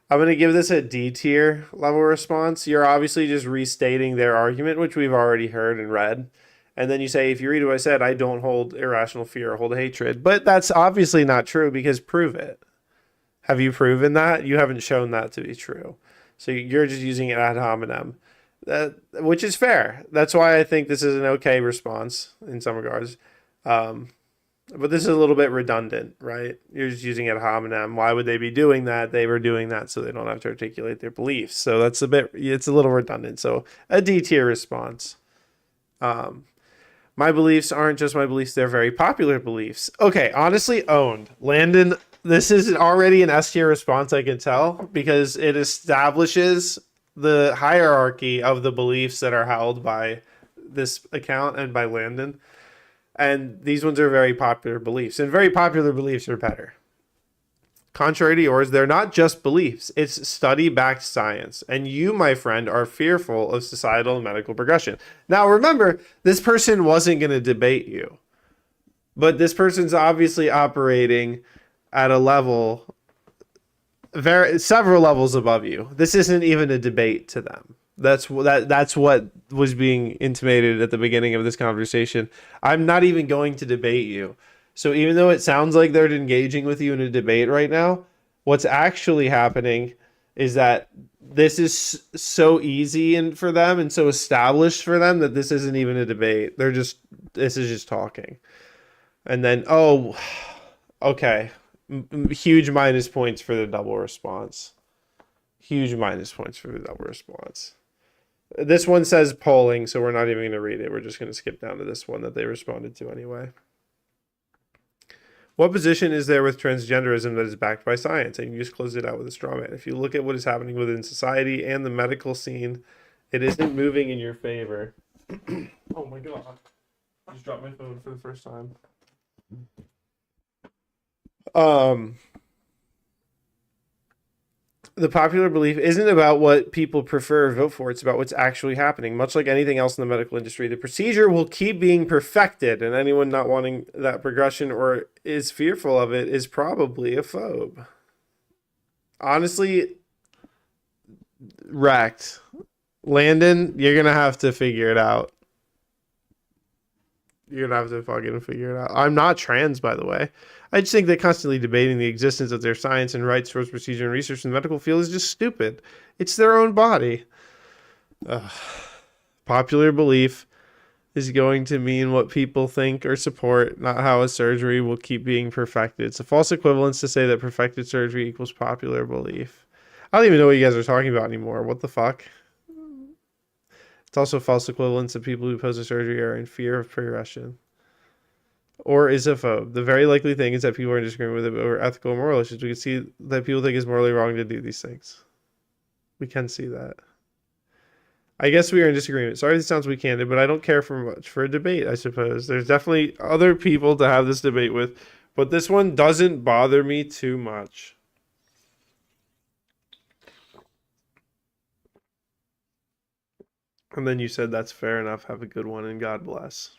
going to give this a D tier level response. You're obviously just restating their argument, which we've already heard and read. And then you say, if you read what I said, I don't hold irrational fear or hold hatred. But that's obviously not true, because prove it. Have you proven that? You haven't shown that to be true. So you're just using it ad hominem, which is fair. That's why I think this is an okay response in some regards. But this is a little bit redundant, right? You're just using ad hominem. Why would they be doing that? They were doing that so they don't have to articulate their beliefs. So it's a little redundant. So a D tier response. My beliefs aren't just my beliefs. They're very popular beliefs. Okay, honestly owned. Landon, this is already an S tier response, I can tell, because it establishes the hierarchy of the beliefs that are held by this account and by Landon. And these ones are very popular beliefs, and very popular beliefs are better. Contrary to yours, they're not just beliefs. It's study-backed science. And you, my friend, are fearful of societal and medical progression. Now, remember, this person wasn't going to debate you. But this person's obviously operating at a level, several levels above you. This isn't even a debate to them. That's what was being intimated at the beginning of this conversation. I'm not even going to debate you. So even though it sounds like they're engaging with you in a debate right now, what's actually happening is that this is so easy for them and so established for them that this isn't even a debate. This is just talking. And then, oh, okay. Huge minus points for the double response. Huge minus points for the double response. This one says polling, so we're not even going to read it. We're just going to skip down to this one that they responded to anyway. What position is there with transgenderism that is backed by science? And you just close it out with a straw man. If you look at what is happening within society and the medical scene, it isn't moving in your favor. Oh my god. I just dropped my phone for the first time. The popular belief isn't about what people prefer or vote for. It's about what's actually happening. Much like anything else in the medical industry, the procedure will keep being perfected, and anyone not wanting that progression or is fearful of it is probably a phobe. Honestly, wrecked. Landon, you're going to have to figure it out. You're gonna have to fucking figure it out. I'm not trans, by the way. I just think that constantly debating the existence of their science and rights towards procedure and research in the medical field is just stupid. It's their own body. Popular belief is going to mean what people think or support, not how a surgery will keep being perfected. It's a false equivalence to say that perfected surgery equals popular belief. I don't even know what you guys are talking about anymore. What the fuck? It's also false equivalence that people who oppose a surgery are in fear of progression. Or is a phobe. The very likely thing is that people are in disagreement with it over ethical and moral issues. We can see that people think it's morally wrong to do these things. We can see that. I guess we are in disagreement. Sorry if it sounds weak-handed, but I don't care for much for a debate, I suppose. There's definitely other people to have this debate with, but this one doesn't bother me too much. And then you said that's fair enough. Have a good one and God bless.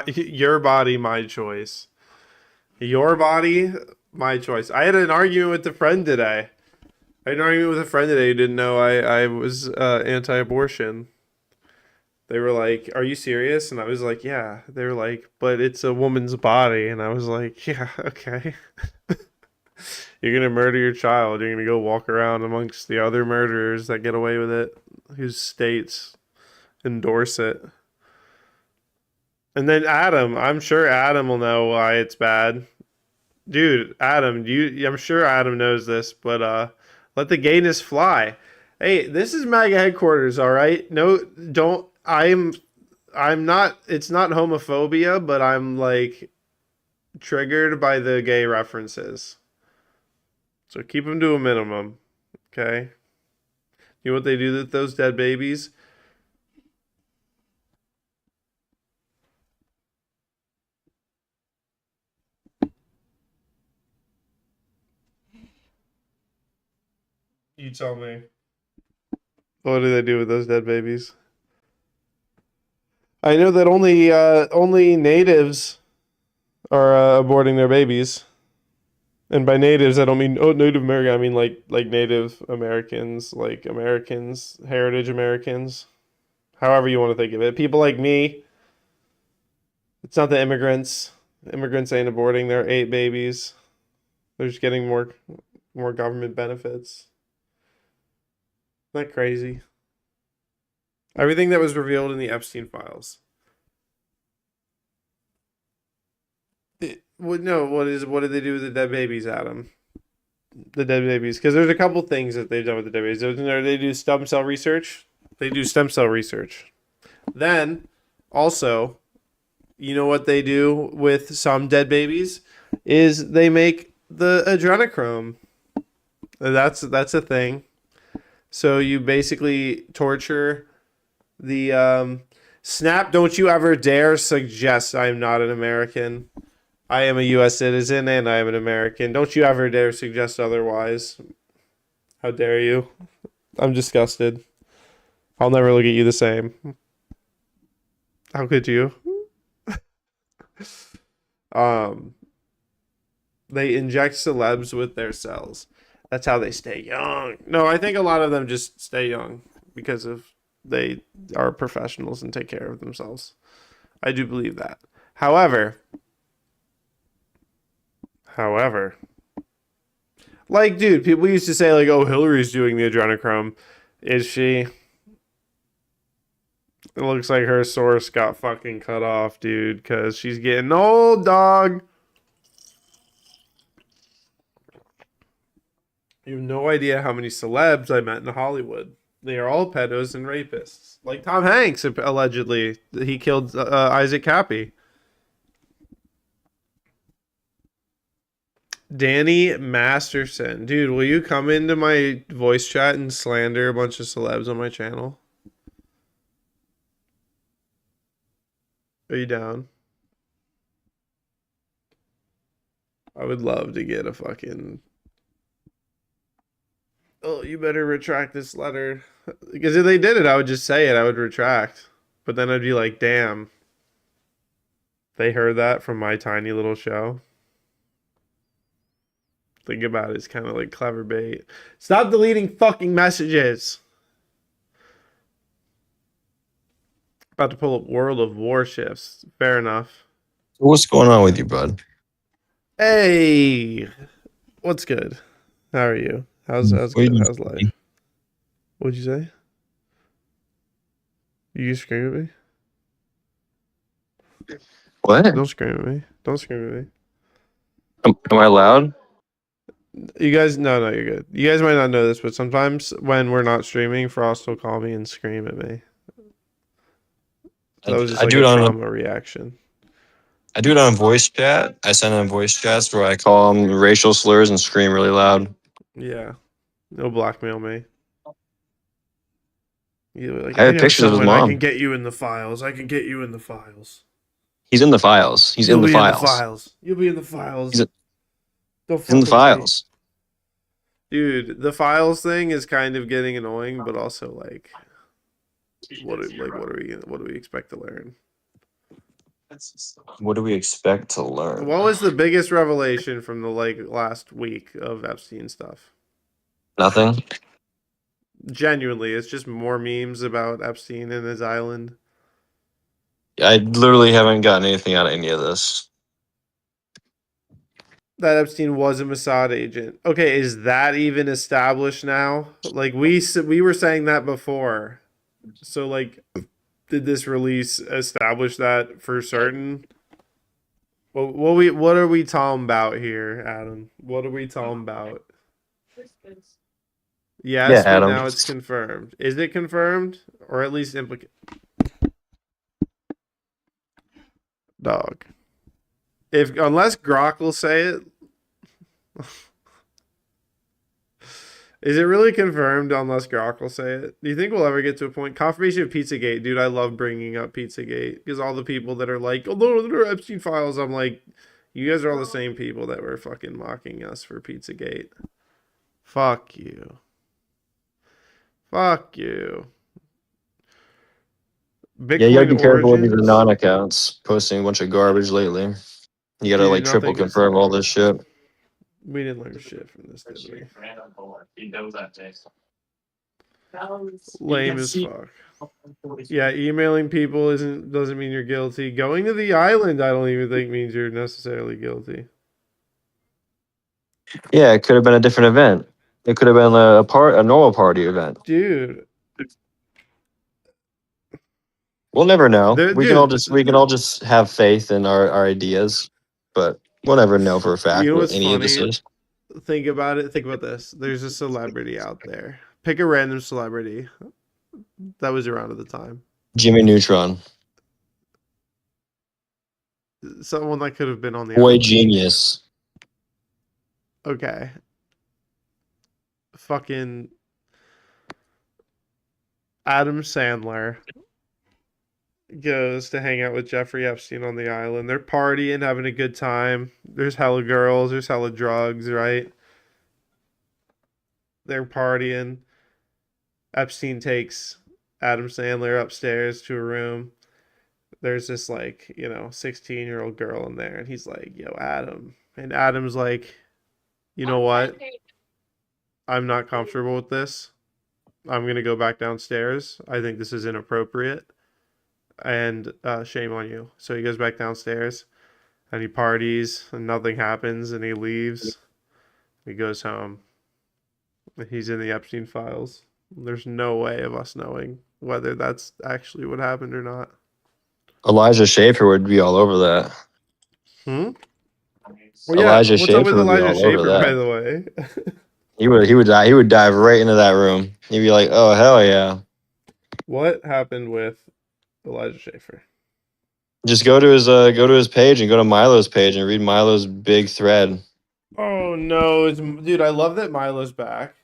Your body, my choice. Your body, my choice. I had an argument with a friend today. I had an argument with a friend today who didn't know I was anti-abortion. They were like, "Are you serious?" And I was like, "Yeah." They were like, "But it's a woman's body." And I was like, "Yeah, okay." You're going to murder your child. You're going to go walk around amongst the other murderers that get away with it, whose states endorse it. And then Adam, I'm sure Adam will know why it's bad. Dude, Adam, I'm sure Adam knows this, but let the gayness fly. Hey, this is MAGA headquarters, all right? No, don't, I'm not, it's not homophobia, but I'm like triggered by the gay references. So keep them to a minimum, okay? You know what they do with those dead babies? You tell me. What do they do with those dead babies? I know that only natives are aborting their babies. And by natives, I don't mean Native American. I mean like Native Americans, like Americans, heritage Americans, however you want to think of it. People like me. It's not the immigrants. Immigrants ain't aborting their 8 babies. They're just getting more government benefits. Isn't that crazy? Everything that was revealed in the Epstein files. What did they do with the dead babies, Adam? The dead babies, because there's a couple things that they've done with the dead babies. They do stem cell research. They do stem cell research. Then, also, you know what they do with some dead babies is they make the adrenochrome. That's a thing. So you basically torture the Snap. Don't you ever dare suggest I'm not an American. I am a U.S. citizen and I am an American. Don't you ever dare suggest otherwise. How dare you? I'm disgusted. I'll never look at you the same. How could you? They inject celebs with their cells. That's how they stay young. No, I think a lot of them just stay young because of they are professionals and take care of themselves. I do believe that. However, like, dude, people used to say, like, oh, Hillary's doing the adrenochrome. Is she? It looks like her source got fucking cut off, dude, because she's getting old, dog. You have no idea how many celebs I met in Hollywood. They are all pedos and rapists. Like Tom Hanks, allegedly. He killed Isaac Cappy. Danny Masterson. Dude, will you come into my voice chat and slander a bunch of celebs on my channel? Are you down? I would love to get a fucking... Oh, you better retract this letter. Because if they did it, I would just say it. I would retract. But then I'd be like, damn. They heard that from my tiny little show. Think about it. It's kind of like clever bait. Stop deleting fucking messages. About to pull up World of Warships. Fair enough. What's going on with you, bud? Hey, what's good? How are you? How's good? How's life? What'd you say? You scream at me? What? Don't scream at me. Don't scream at me. Am I loud? You guys, no, you're good. You guys might not know this, but sometimes when we're not streaming, Frost will call me and scream at me. That was just like a trauma reaction. I do it on voice chat. I send in voice chats where I call them racial slurs and scream really loud. Yeah. He'll blackmail me. Like, I have pictures of his mom. I can get you in the files. I can get you in the files. He's in the files. He's in the files. You'll be in the files. He's in the files. Dude, the files thing is kind of getting annoying, but also like, what do we expect to learn? What do we expect to learn? What was the biggest revelation from the last week of Epstein stuff? Nothing. Genuinely, it's just more memes about Epstein and his island. I literally haven't gotten anything out of any of this. That Epstein was a Mossad agent. Okay, is that even established now? Like we were saying that before. So like, did this release establish that for certain? What are we talking about here, Adam? What are we talking about? Yes, yeah, but Adam. Now it's confirmed. Is it confirmed, or at least implicated? Dog. Unless Grok will say it. Is it really confirmed unless Grok will say it? Do you think we'll ever get to a point? Confirmation of Pizzagate. Dude, I love bringing up Pizzagate. Because all the people that are like, oh, there are Epstein files. I'm like, you guys are all the same people that were fucking mocking us for Pizzagate. Fuck you. Fuck you. Bitcoin yeah, you gotta be careful with these anon accounts posting a bunch of garbage lately. You gotta like triple confirm all this shit. We didn't learn shit from this, did we? Lame as fuck. Yeah, emailing people doesn't mean you're guilty. Going to the island, I don't even think means you're necessarily guilty. Yeah, it could have been a different event. It could have been a normal party event. Dude. We'll never know. We can all just have faith in our ideas, but we'll never know for a fact you know what any funny? of this is. Think about it. Think about this. There's a celebrity out there. Pick a random celebrity that was around at the time. Jimmy Neutron. Someone that could have been on the Boy Genius. Okay. Fucking Adam Sandler goes to hang out with Jeffrey Epstein on the island. They're partying, having a good time. There's hella girls, there's hella drugs, right? They're partying. Epstein takes Adam Sandler upstairs to a room. There's this 16-year-old girl in there, and he's like, yo, Adam. And Adam's like, you know what? I'm not comfortable with this. I'm going to go back downstairs. I think this is inappropriate. And shame on you. So he goes back downstairs and he parties and nothing happens and he leaves. He goes home. He's in the Epstein files. There's no way of us knowing whether that's actually what happened or not. Elijah Schaefer would be all over that. Well, Elijah Schaefer would be all over that. By the way. He would dive right into that room. He'd be like, "Oh hell yeah!" What happened with Elijah Schaefer? Just go to his page and go to Milo's page and read Milo's big thread. Oh no, dude! I love that Milo's back.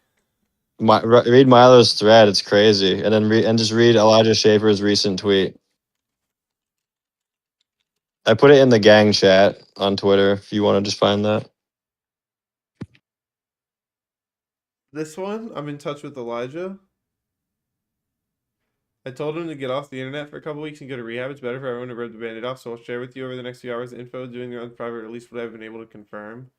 Read Milo's thread; it's crazy. And then just read Elijah Schaefer's recent tweet. I put it in the gang chat on Twitter. If you want to just find that. This one, I'm in touch with Elijah. I told him to get off the internet for a couple weeks and go to rehab. It's better for everyone to rip the band-aid off, so I'll share with you over the next few hours the info, doing it on private, or at least what I've been able to confirm.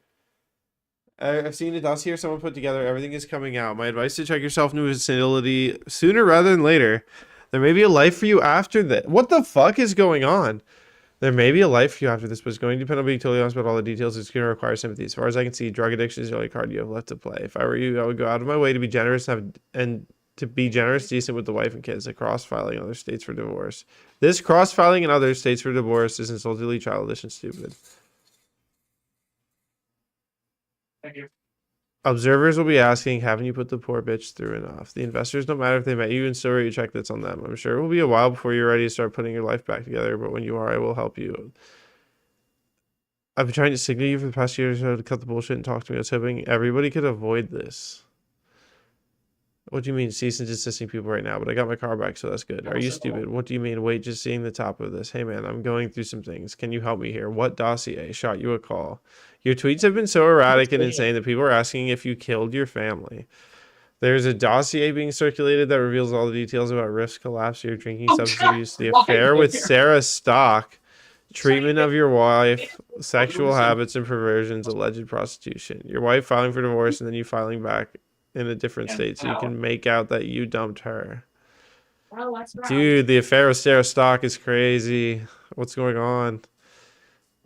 I've seen a dossier someone put together. Everything is coming out. My advice is to check yourself into a facility sooner rather than later. There may be a life for you after that. What the fuck is going on? There may be a life for you after this, but it's going to depend on being totally honest about all the details. It's going to require sympathy. As far as I can see, drug addiction is the only card you have left to play. If I were you, I would go out of my way to be generous and to be generous, decent with the wife and kids. The cross-filing in other states for divorce. This cross-filing in other states for divorce is insultingly childish and stupid. Thank you. Observers will be asking, haven't you put the poor bitch through enough? The investors don't matter if they met you and still write you a check that's on them. I'm sure it will be a while before you're ready to start putting your life back together, but when you are, I will help you. I've been trying to signal you for the past year or so to cut the bullshit and talk to me. I was hoping everybody could avoid this. What do you mean cease and desisting people right now? But I got my car back, so that's good. Are you stupid? What do you mean? Wait, just seeing the top of this. Hey man, I'm going through some things. Can you help me here? What dossier? Shot you a call. Your tweets have been so erratic and insane that people are asking if you killed your family. There's a dossier being circulated that reveals all the details about Rift's collapse, your drinking, substance abuse, the affair with Sarah Stock, treatment of your wife, sexual habits and perversions, alleged prostitution. Your wife filing for divorce and then you filing back in a different state so you can make out that you dumped her. Dude, the affair with Sarah Stock is crazy. What's going on?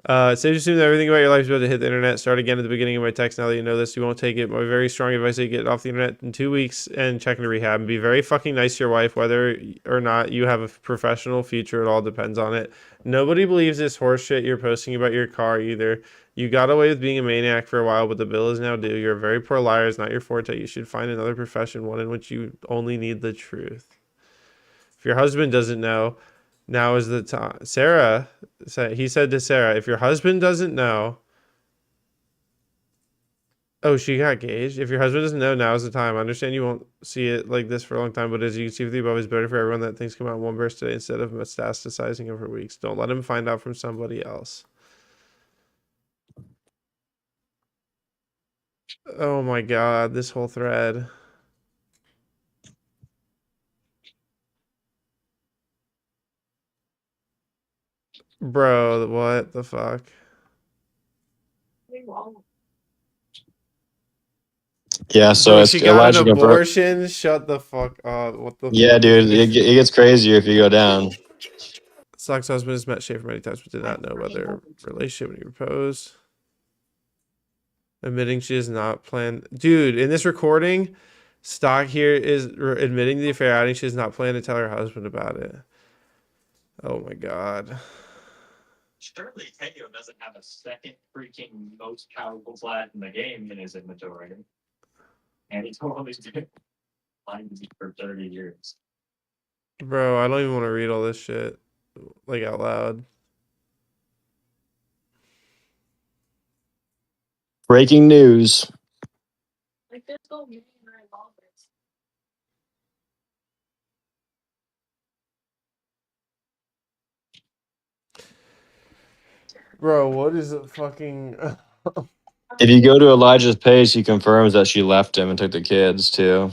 It's safe to assume that everything about your life is about to hit the internet. Start again at the beginning of my text. Now that you know this, you won't take it. My very strong advice is to get off the internet in 2 weeks and check into rehab. And be very fucking nice to your wife, whether or not you have a professional future. It all depends on it. Nobody believes this horseshit you're posting about your car either. You got away with being a maniac for a while, but the bill is now due. You're a very poor liar. It's not your forte. You should find another profession, one in which you only need the truth. If your husband doesn't know, now is the time. Sarah, he said to Sarah, if your husband doesn't know. Oh, she got engaged. If your husband doesn't know, now is the time. I understand you won't see it like this for a long time, but as you can see with the above, it's better for everyone that things come out in one burst today instead of metastasizing over weeks. Don't let him find out from somebody else. Oh my god, this whole thread. Bro, what the fuck? Yeah, so Bro, it's she got Elijah an confirmed. abortion? Shut the fuck up. What the Yeah, fuck? dude, it gets crazier if you go down. Stock's husband has met Schaefer many times but did not know about their relationship when he proposed. Admitting she is not planned. Dude, in this recording, Stock here is admitting the affair, adding she does not plan to tell her husband about it. Oh my god. Surely Teo doesn't have a second freaking most powerful flat in the game in his inventory. And he's only been playing for 30 years. Bro, I don't even want to read all this shit like out loud. Breaking news. Bro, what is it fucking... If you go to Elijah's page, he confirms that she left him and took the kids too.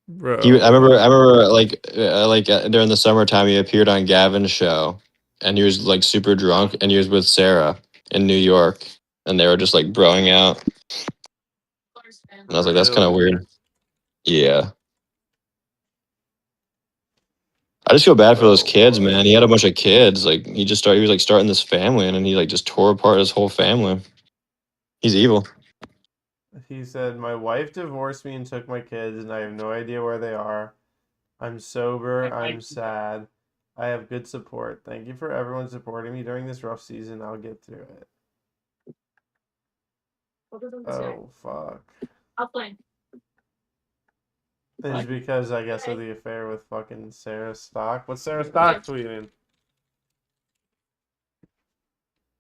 Bro. I remember during the summertime, he appeared on Gavin's show, and he was like super drunk, and he was with Sarah in New York, and they were just like broing out. And I was like, that's kind of weird. Yeah. I just feel bad for those kids, man. He had a bunch of kids. Like he was like starting this family, and then he like just tore apart his whole family. He's evil. He said, my wife divorced me and took my kids, and I have no idea where they are. I'm sober. I'm sad. I have good support. Thank you for everyone supporting me during this rough season. I'll get through it. Oh, fuck. I'll play. It's because, I guess, of the affair with fucking Sarah Stock. What's Sarah Stock tweeting?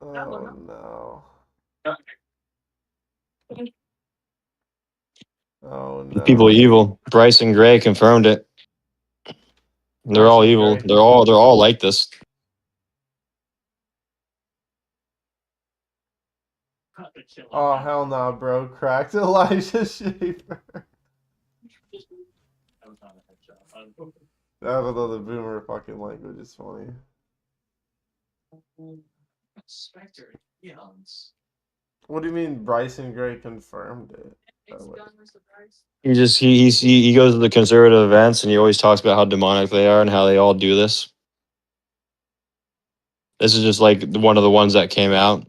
Oh, no. Oh, no. People are evil. Bryce and Gray confirmed it. They're all evil. They're all like this. Oh, hell no, bro. Cracked Elijah Schaefer. That with all the boomer fucking language is funny. Spectre, eons. What do you mean Bryson Gray confirmed it? He goes to the conservative events and he always talks about how demonic they are and how they all do this. This is just like one of the ones that came out.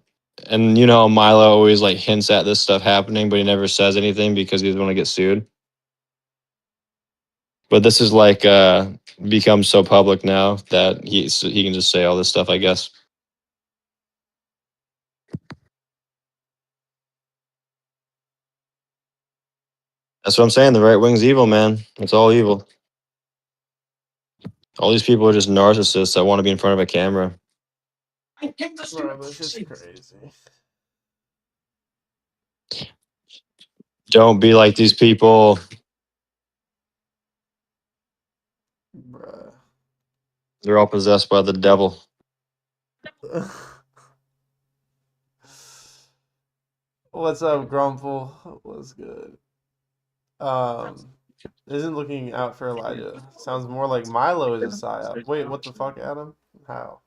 And you know, Milo always like hints at this stuff happening, but he never says anything because he doesn't want to get sued. But this is like become so public now that he can just say all this stuff, I guess. That's what I'm saying. The right wing's evil, man. It's all evil. All these people are just narcissists that want to be in front of a camera. Bro, this is crazy. Don't be like these people. Bruh. They're all possessed by the devil. What's up, Grumple? What's good? Isn't looking out for Elijah. Sounds more like Milo is a psyop. Wait, what the fuck, Adam? How?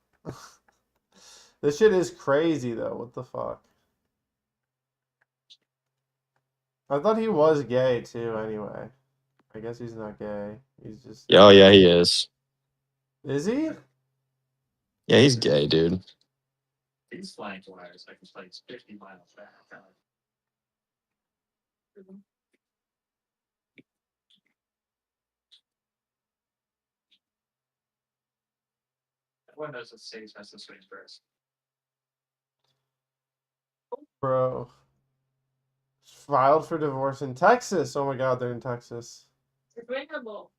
This shit is crazy, though. What the fuck? I thought he was gay, too, anyway. I guess he's not gay. He's just... Oh, yeah, he is. Is he? Yeah, he's gay, dude. These flying wires, I can place 50 miles back. Everyone knows that Sage has to swing first. Bro. Filed for divorce in Texas. Oh my god, they're in Texas. It's relatable.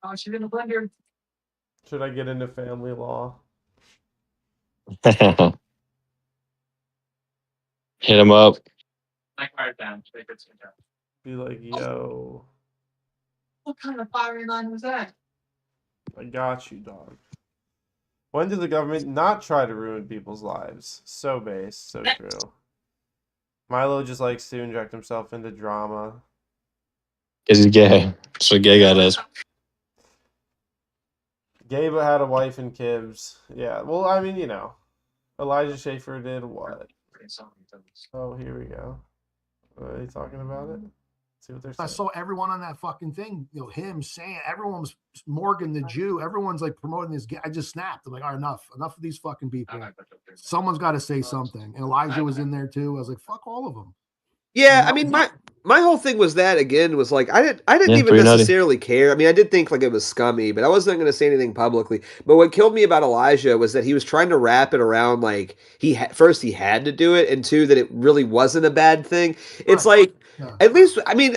Oh, she's in the blender. Should I get into family law? Hit him up. I quiet down. Be like, yo. What kind of firing line was that? I got you, dog. When did the government not try to ruin people's lives? So base, so true. Milo just likes to inject himself into drama. Because he's gay. That's what a gay guy does. Gay but had a wife and kids. Yeah, well, I mean, you know. Elijah Schaefer did what? Oh, here we go. Are they talking about it? See what they're saying. I saw everyone on that fucking thing, you know, him saying, everyone was Morgan the Jew, everyone's like promoting this. I just snapped. I'm like, all right, enough of these fucking people. Someone's got to say something. And Elijah was in there too. I was like, fuck all of them. Yeah, you know? I mean, my whole thing was that again was like I didn't even necessarily care. I mean, I did think like it was scummy, but I wasn't going to say anything publicly. But what killed me about Elijah was that he was trying to wrap it around like first he had to do it, and two that it really wasn't a bad thing. It's like at least I mean,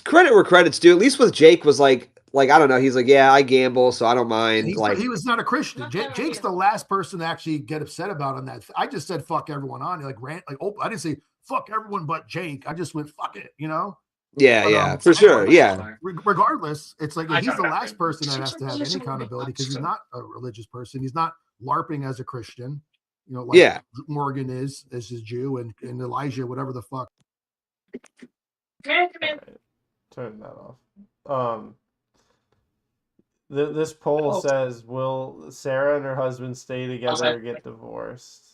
credit where credit's due. At least with Jake was like I don't know. He's like, yeah, I gamble, so I don't mind. He was not a Christian. Jake's the last person to actually get upset about on that. I just said fuck everyone on like rant like I didn't say fuck everyone but Jake. I just went fuck it, you know. Yeah, for sure. Yeah. Regardless, it's like he's the last person that has to have any accountability because he's not a religious person. He's not LARPing as a Christian, you know. Like Morgan is as his Jew and Elijah, whatever the fuck. Right. Turn that off. This poll says, will Sarah and her husband stay together or get divorced?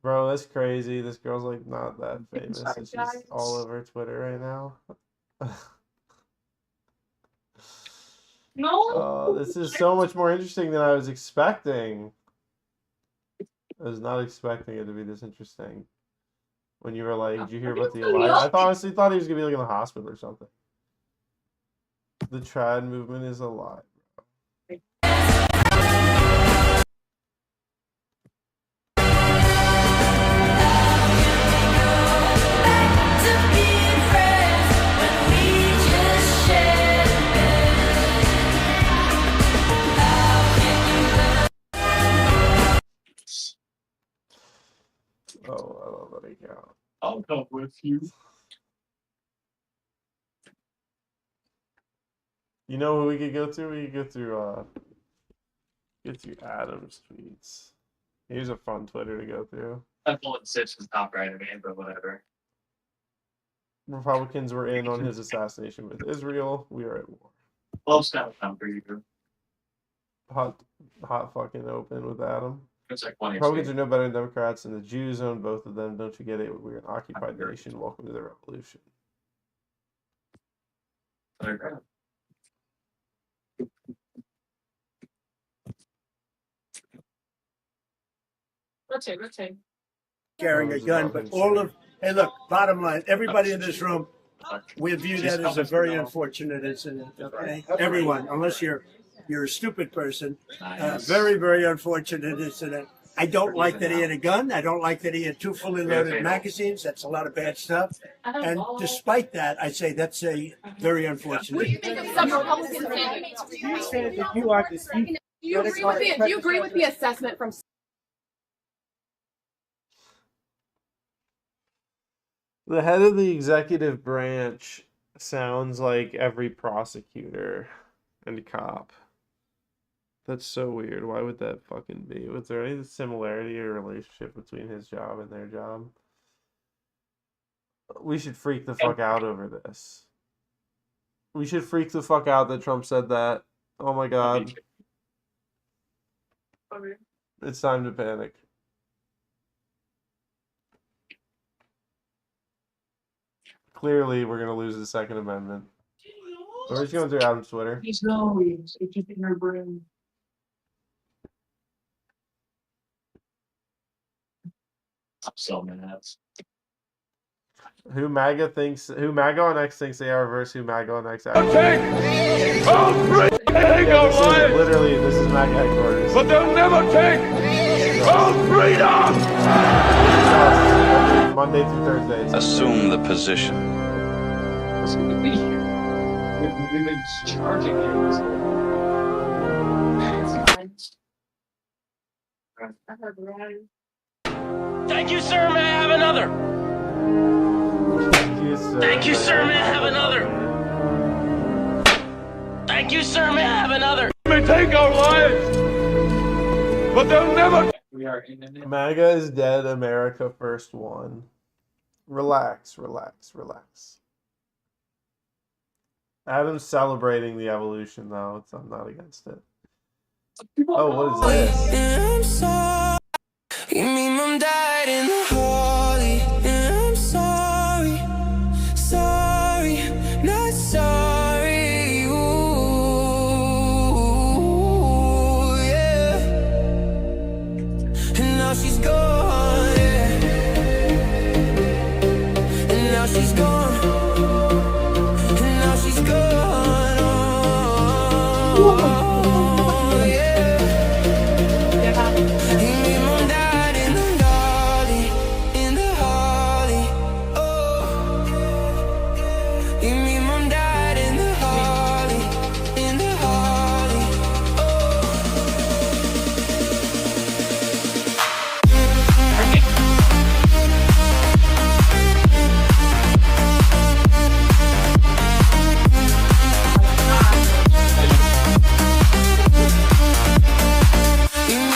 Bro, that's crazy. This girl's like not that famous and she's all over Twitter right now. No. This is so much more interesting than I was expecting. I was not expecting it to be this interesting. When you were like, did you hear about the Elijah? I honestly thought he was gonna be like in the hospital or something. The trad movement is alive, bro. Oh, I love that account. I'll go with you. You know who we could go through? We could go through Adam's tweets. Here's a fun Twitter to go through. I'm pulling Sitch is top right of me, but whatever. Republicans were in on his assassination with Israel. We are at war. Well, stop time for you. Hot fucking open with Adam. Republicans are no better than Democrats, and the Jews own both of them. Don't you get it? We're an occupied nation. Welcome to the revolution. Rotate. Carrying a gun, but all of, hey, look, bottom line, everybody in this room, we view that as a very unfortunate incident. Okay, everyone, unless you're a stupid person, very, very unfortunate incident. I don't like that he had a gun. I don't like that he had 2 fully loaded magazines. That's a lot of bad stuff. And despite that, I say that's a very unfortunate. What do you think of some Republicans saying that you are disputing? Do you agree with the assessment from? The head of the executive branch sounds like every prosecutor and cop. That's so weird. Why would that fucking be? Was there any similarity or relationship between his job and their job? We should freak the fuck out over this. We should freak the fuck out that Trump said that. Oh my god. It's time to panic. Clearly, we're going to lose the Second Amendment. We're just going through Adam's Twitter. He's going. It's just in her brain. I'm so mad. Who MAGA on X thinks they are versus who MAGA on X Literally, this is MAGA headquarters. But they'll never take our freedom! Monday through Thursdays. Assume the position. We've been charging him. Thank you, sir. May I have another? Thank you, sir. May I have another? Thank you, sir. May I have another? They may take our lives, but they'll never. We are in the MAGA is dead. America first won. Relax. Adam's celebrating the evolution, though. I'm not against it. Oh, what is this? You mean mom died in the Harley, and I'm sorry, not sorry, ooh, yeah. And now she's gone, yeah. And now she's gone, and now she's gone, oh, yeah. You mean mom died in the Harley, oh. You mean mom died in the Harley, oh. You mean mom died in the Harley,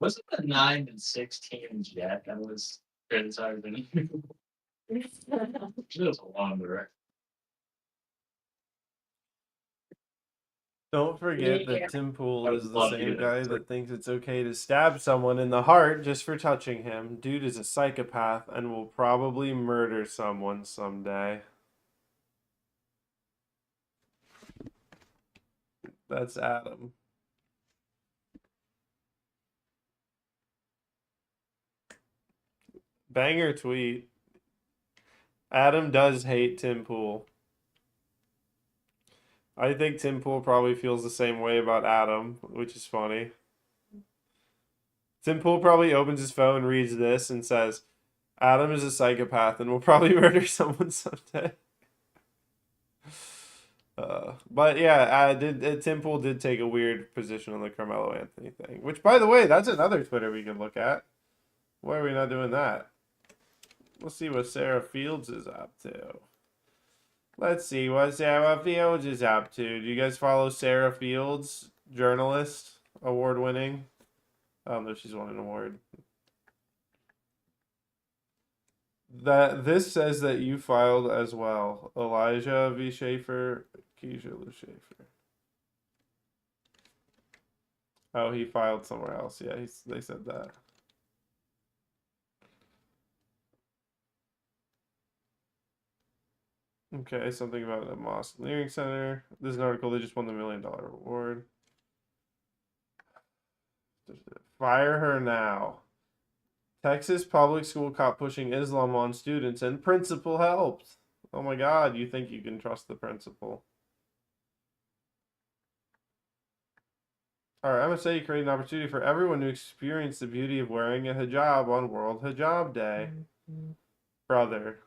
Wasn't the 9 and 16 jet that was criticizing you? It was a long direct. Don't forget that Tim Pool is the same guy that thinks it's okay to stab someone in the heart just for touching him. Dude is a psychopath and will probably murder someone someday. That's Adam. Banger tweet. Adam does hate Tim Pool. I think Tim Pool probably feels the same way about Adam, which is funny. Tim Pool probably opens his phone, reads this, and says, Adam is a psychopath and will probably murder someone someday. But yeah, Tim Pool did take a weird position on the Carmelo Anthony thing. Which, by the way, that's another Twitter we can look at. Why are we not doing that? We'll see what Sarah Fields is up to. Let's see what Sarah Fields is up to. Do you guys follow Sarah Fields, journalist, award-winning? I don't know if she's won an award. That this says that you filed as well. Elijah V. Schaefer, Keisha Lou Schaefer. Oh, he filed somewhere else. Yeah, they said that. Okay, something about the Moss Clearing Center. This is an article. They just won the $1 million award. Fire her now. Texas public school caught pushing Islam on students and principal helped. Oh my God, you think you can trust the principal? Our MSA created an opportunity for everyone to experience the beauty of wearing a hijab on World Hijab Day. Brother,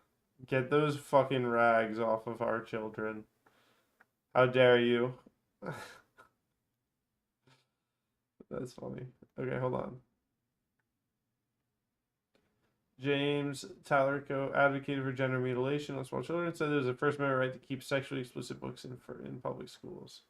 get those fucking rags off of our children. How dare you? That's funny. Okay, hold on. James Talarico advocated for gender mutilation on small children, said there's a First Amendment right to keep sexually explicit books in public schools.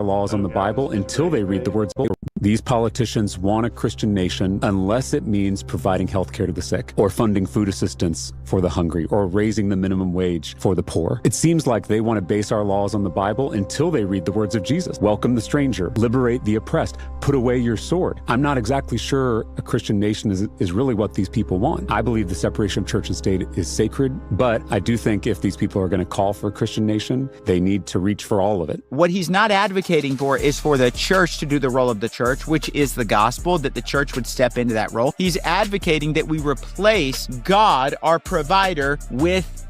Laws on the Bible until they read the words. These politicians want a Christian nation unless it means providing health care to the sick, or funding food assistance for the hungry, or raising the minimum wage for the poor. It seems like they want to base our laws on the Bible until they read the words of Jesus. Welcome the stranger, liberate the oppressed, put away your sword. I'm not exactly sure a Christian nation is really what these people want. I believe the separation of church and state is sacred, but I do think if these people are going to call for a Christian nation, they need to reach for all of it. What he's not advocating for is for the church to do the role of the church, which is the gospel, that the church would step into that role. He's advocating that we replace God, our provider, with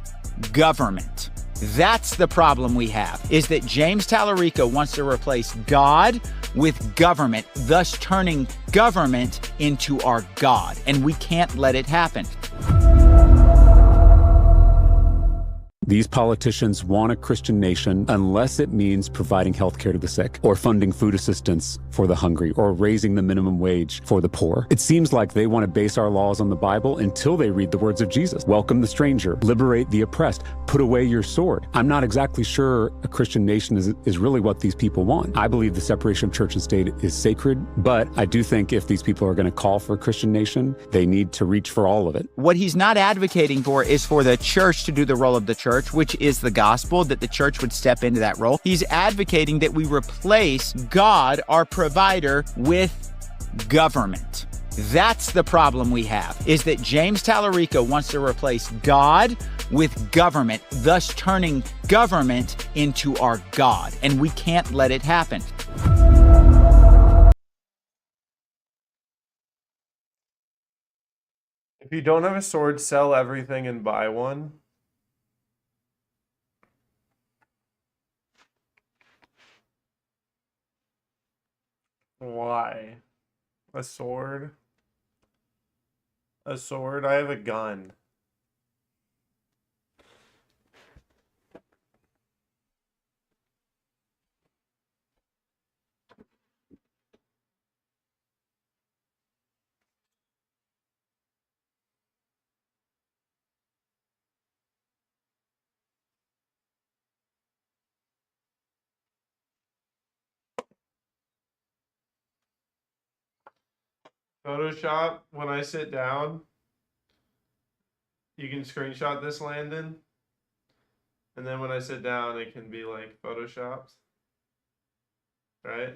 government. That's the problem we have, is that James Talarico wants to replace God with government, thus turning government into our God, and we can't let it happen. These politicians want a Christian nation unless it means providing health care to the sick, or funding food assistance for the hungry, or raising the minimum wage for the poor. It seems like they want to base our laws on the Bible until they read the words of Jesus. Welcome the stranger, liberate the oppressed, put away your sword. I'm not exactly sure a Christian nation is really what these people want. I believe the separation of church and state is sacred, but I do think if these people are going to call for a Christian nation, they need to reach for all of it. What he's not advocating for is for the church to do the role of the church, which is the gospel, that the church would step into that role. He's advocating that we replace God, our provider, with government. That's the problem we have, is that James Talarico wants to replace God with government, thus turning government into our God, and we can't let it happen. If you don't have a sword, sell everything and buy one. Why? A sword? A sword? I have a gun. Photoshop, when I sit down, you can screenshot this, Landon. And then when I sit down, it can be like photoshopped. Right?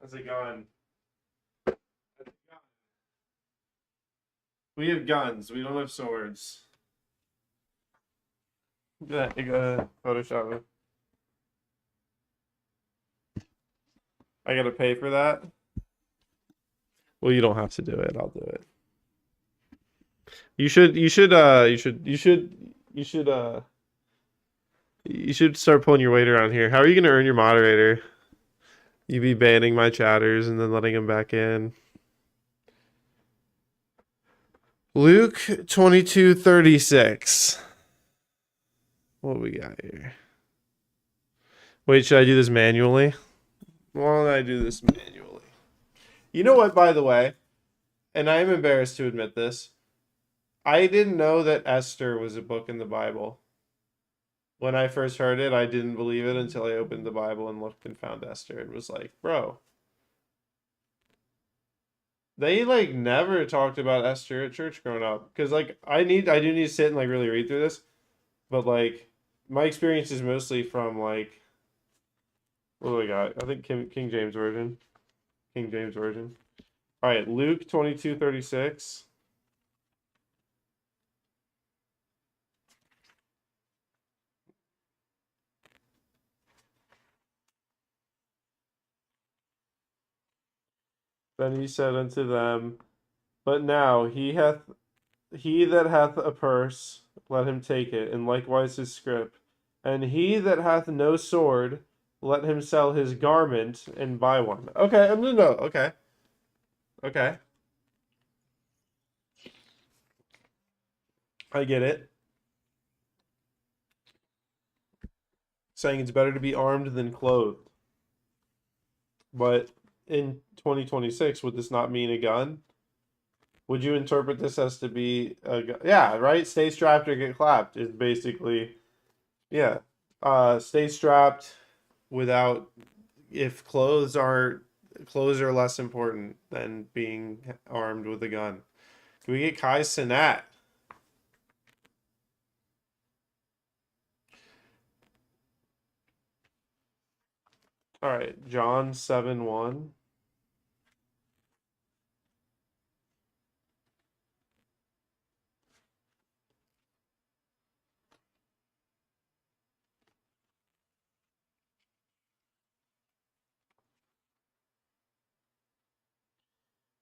That's a gun. We have guns. We don't have swords. Yeah, you gotta Photoshop it. I gotta pay for that. Well, you don't have to do it. I'll do it. You should start pulling your weight around here. How are you gonna earn your moderator? You be banning my chatters and then letting them back in. Luke 22:36. What do we got here? Wait, should I do this manually? Why don't I do this manually? You know what, by the way, and I'm embarrassed to admit this, I didn't know that Esther was a book in the Bible. When I first heard it, I didn't believe it until I opened the Bible and looked and found Esther. It was like, bro, They like never talked about Esther at church growing up. Because like I do need to sit and like really read through this. But like my experience is mostly from like what do we got? I think King James Version. King James Version. All right, Luke 22:36. Then he said unto them, but now he that hath a purse, let him take it, and likewise his scrip. And he that hath no sword, let him sell his garment and buy one. Okay, no, okay. Okay. I get it. Saying it's better to be armed than clothed. But in 2026, would this not mean a gun? Would you interpret this as to be a gun? Yeah, right? Stay strapped or get clapped is basically, yeah. Stay strapped without, if clothes are less important than being armed with a gun. Can we get Kai Sinat? All right, John 7:1.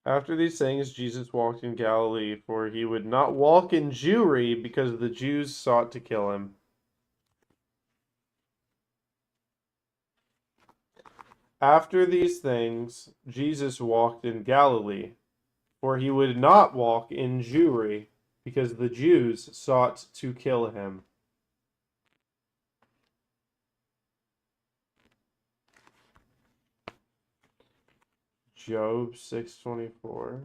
After these things, Jesus walked in Galilee, for he would not walk in Jewry, because the Jews sought to kill him. After these things, Jesus walked in Galilee, for he would not walk in Jewry, because the Jews sought to kill him. Job 6:24.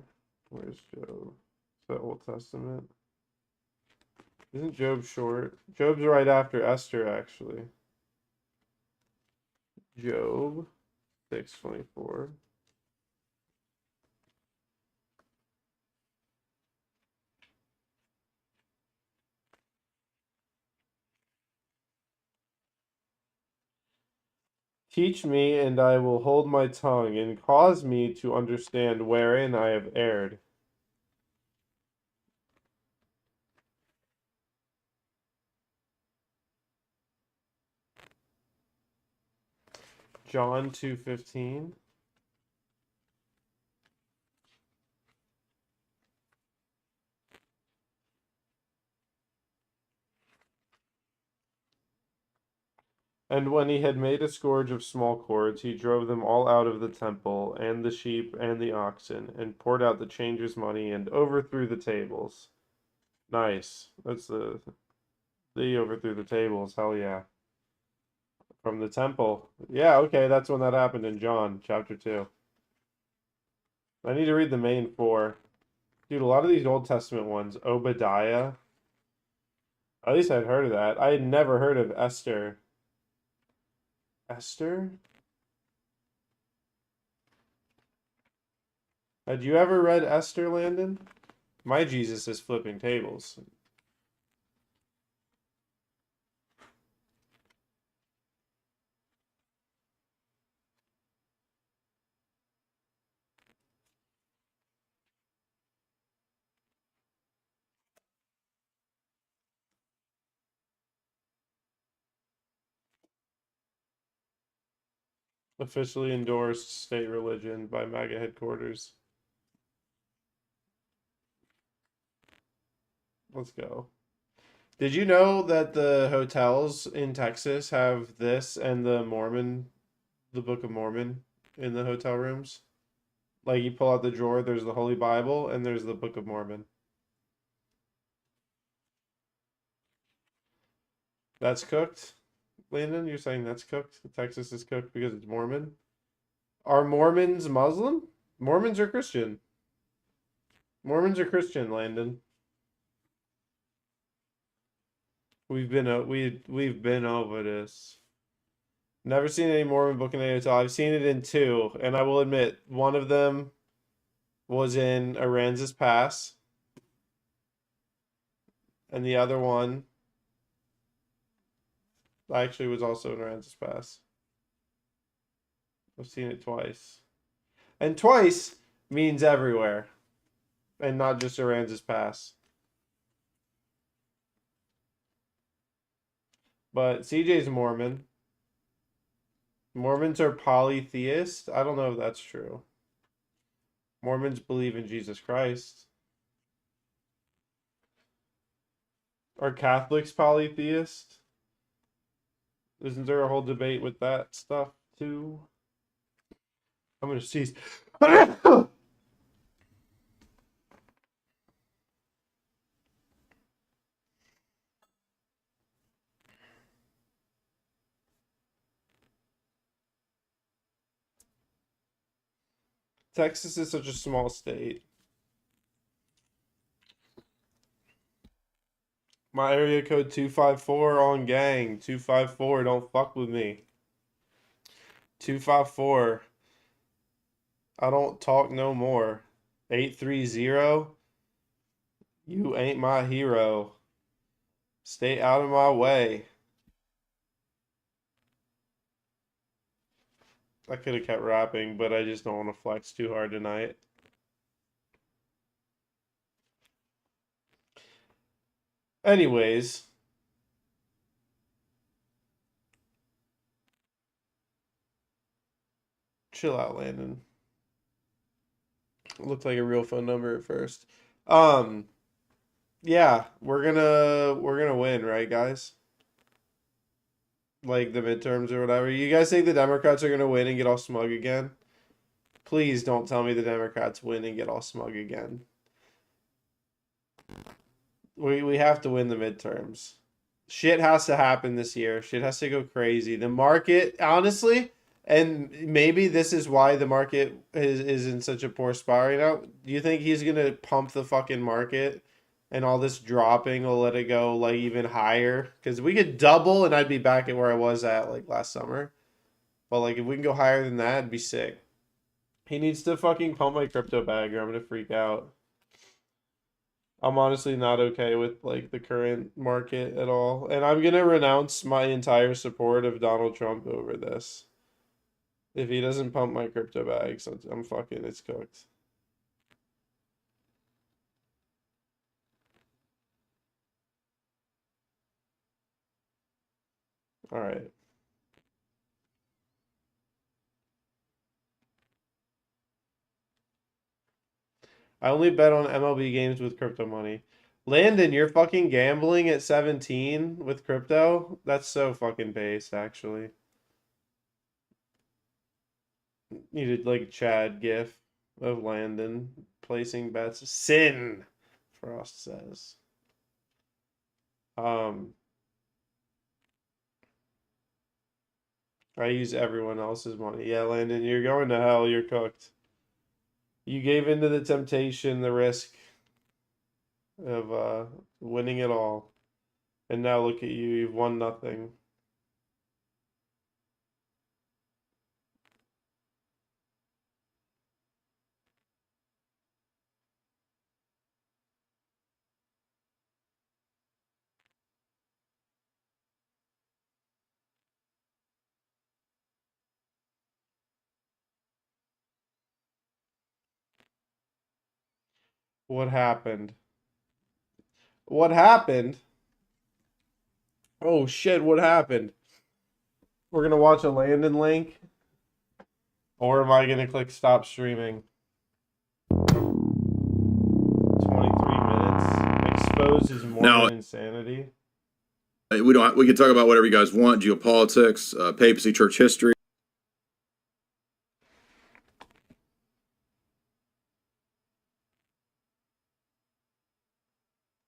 Where's Job? Is that Old Testament? Isn't Job short? Job's right after Esther, actually. Job 6:24. Teach me, and I will hold my tongue, and cause me to understand wherein I have erred. John 2:15. And when he had made a scourge of small cords, he drove them all out of the temple, and the sheep and the oxen, and poured out the changers' money, and overthrew the tables. Nice. That's they overthrew the tables. Hell yeah. From the temple. Yeah, okay, that's when that happened in John chapter 2. I need to read the main 4. Dude, a lot of these Old Testament ones, Obadiah. At least I'd heard of that. I had never heard of Esther. Esther? Had you ever read Esther, Landon? My Jesus is flipping tables. Officially endorsed state religion by MAGA headquarters. Let's go. Did you know that the hotels in Texas have this and the Book of Mormon in the hotel rooms? Like you pull out the drawer, there's the Holy Bible and there's the Book of Mormon. That's cooked? Landon, you're saying that's cooked? Texas is cooked because it's Mormon? Are Mormons Muslim? Mormons are Christian. Mormons are Christian, Landon. We've been over this. Never seen any Mormon book in a hotel. I've seen it in 2, and I will admit one of them was in Aransas Pass. And the other one actually was also in Aransas Pass. I've seen it twice. And twice means everywhere. And not just Aransas Pass. But CJ's Mormon. Mormons are polytheist. I don't know if that's true. Mormons believe in Jesus Christ. Are Catholics polytheist? Isn't there a whole debate with that stuff too? I'm gonna seize. Texas is such a small state. My area code 254 on gang. 254, don't fuck with me. 254. I don't talk no more. 830. You ain't my hero. Stay out of my way. I could have kept rapping, but I just don't want to flex too hard tonight. Anyways. Chill out, Landon. It looked like a real phone number at first. Yeah, we're gonna win, right, guys? Like the midterms or whatever. You guys think the Democrats are gonna win and get all smug again? Please don't tell me the Democrats win and get all smug again. We have to win the midterms. Shit has to happen this year. Shit has to go crazy. The market, honestly, and maybe this is why the market is in such a poor spot right now. Do you think he's gonna pump the fucking market and all this dropping will let it go like even higher? Because we could double and I'd be back at where I was at like last summer. But like if we can go higher than that, it'd be sick. He needs to fucking pump my crypto bag or I'm gonna freak out. I'm honestly not okay with like the current market at all. And I'm gonna renounce my entire support of Donald Trump over this. If he doesn't pump my crypto bags, I'm fucking, it's cooked. All right. I only bet on MLB games with crypto money. Landon, you're fucking gambling at 17 with crypto? That's so fucking based, actually. Needed like Chad gif of Landon placing bets. Sin, Frost says. I use everyone else's money. Yeah, Landon, you're going to hell. You're cooked. You gave into the temptation, the risk of winning it all. And now look at you. You've won nothing. What happened? What happened? Oh shit, what happened? We're gonna watch a Landon link? Or am I gonna click stop streaming? 23 minutes. Exposes more insanity. We can talk about whatever you guys want, geopolitics, papacy, church history.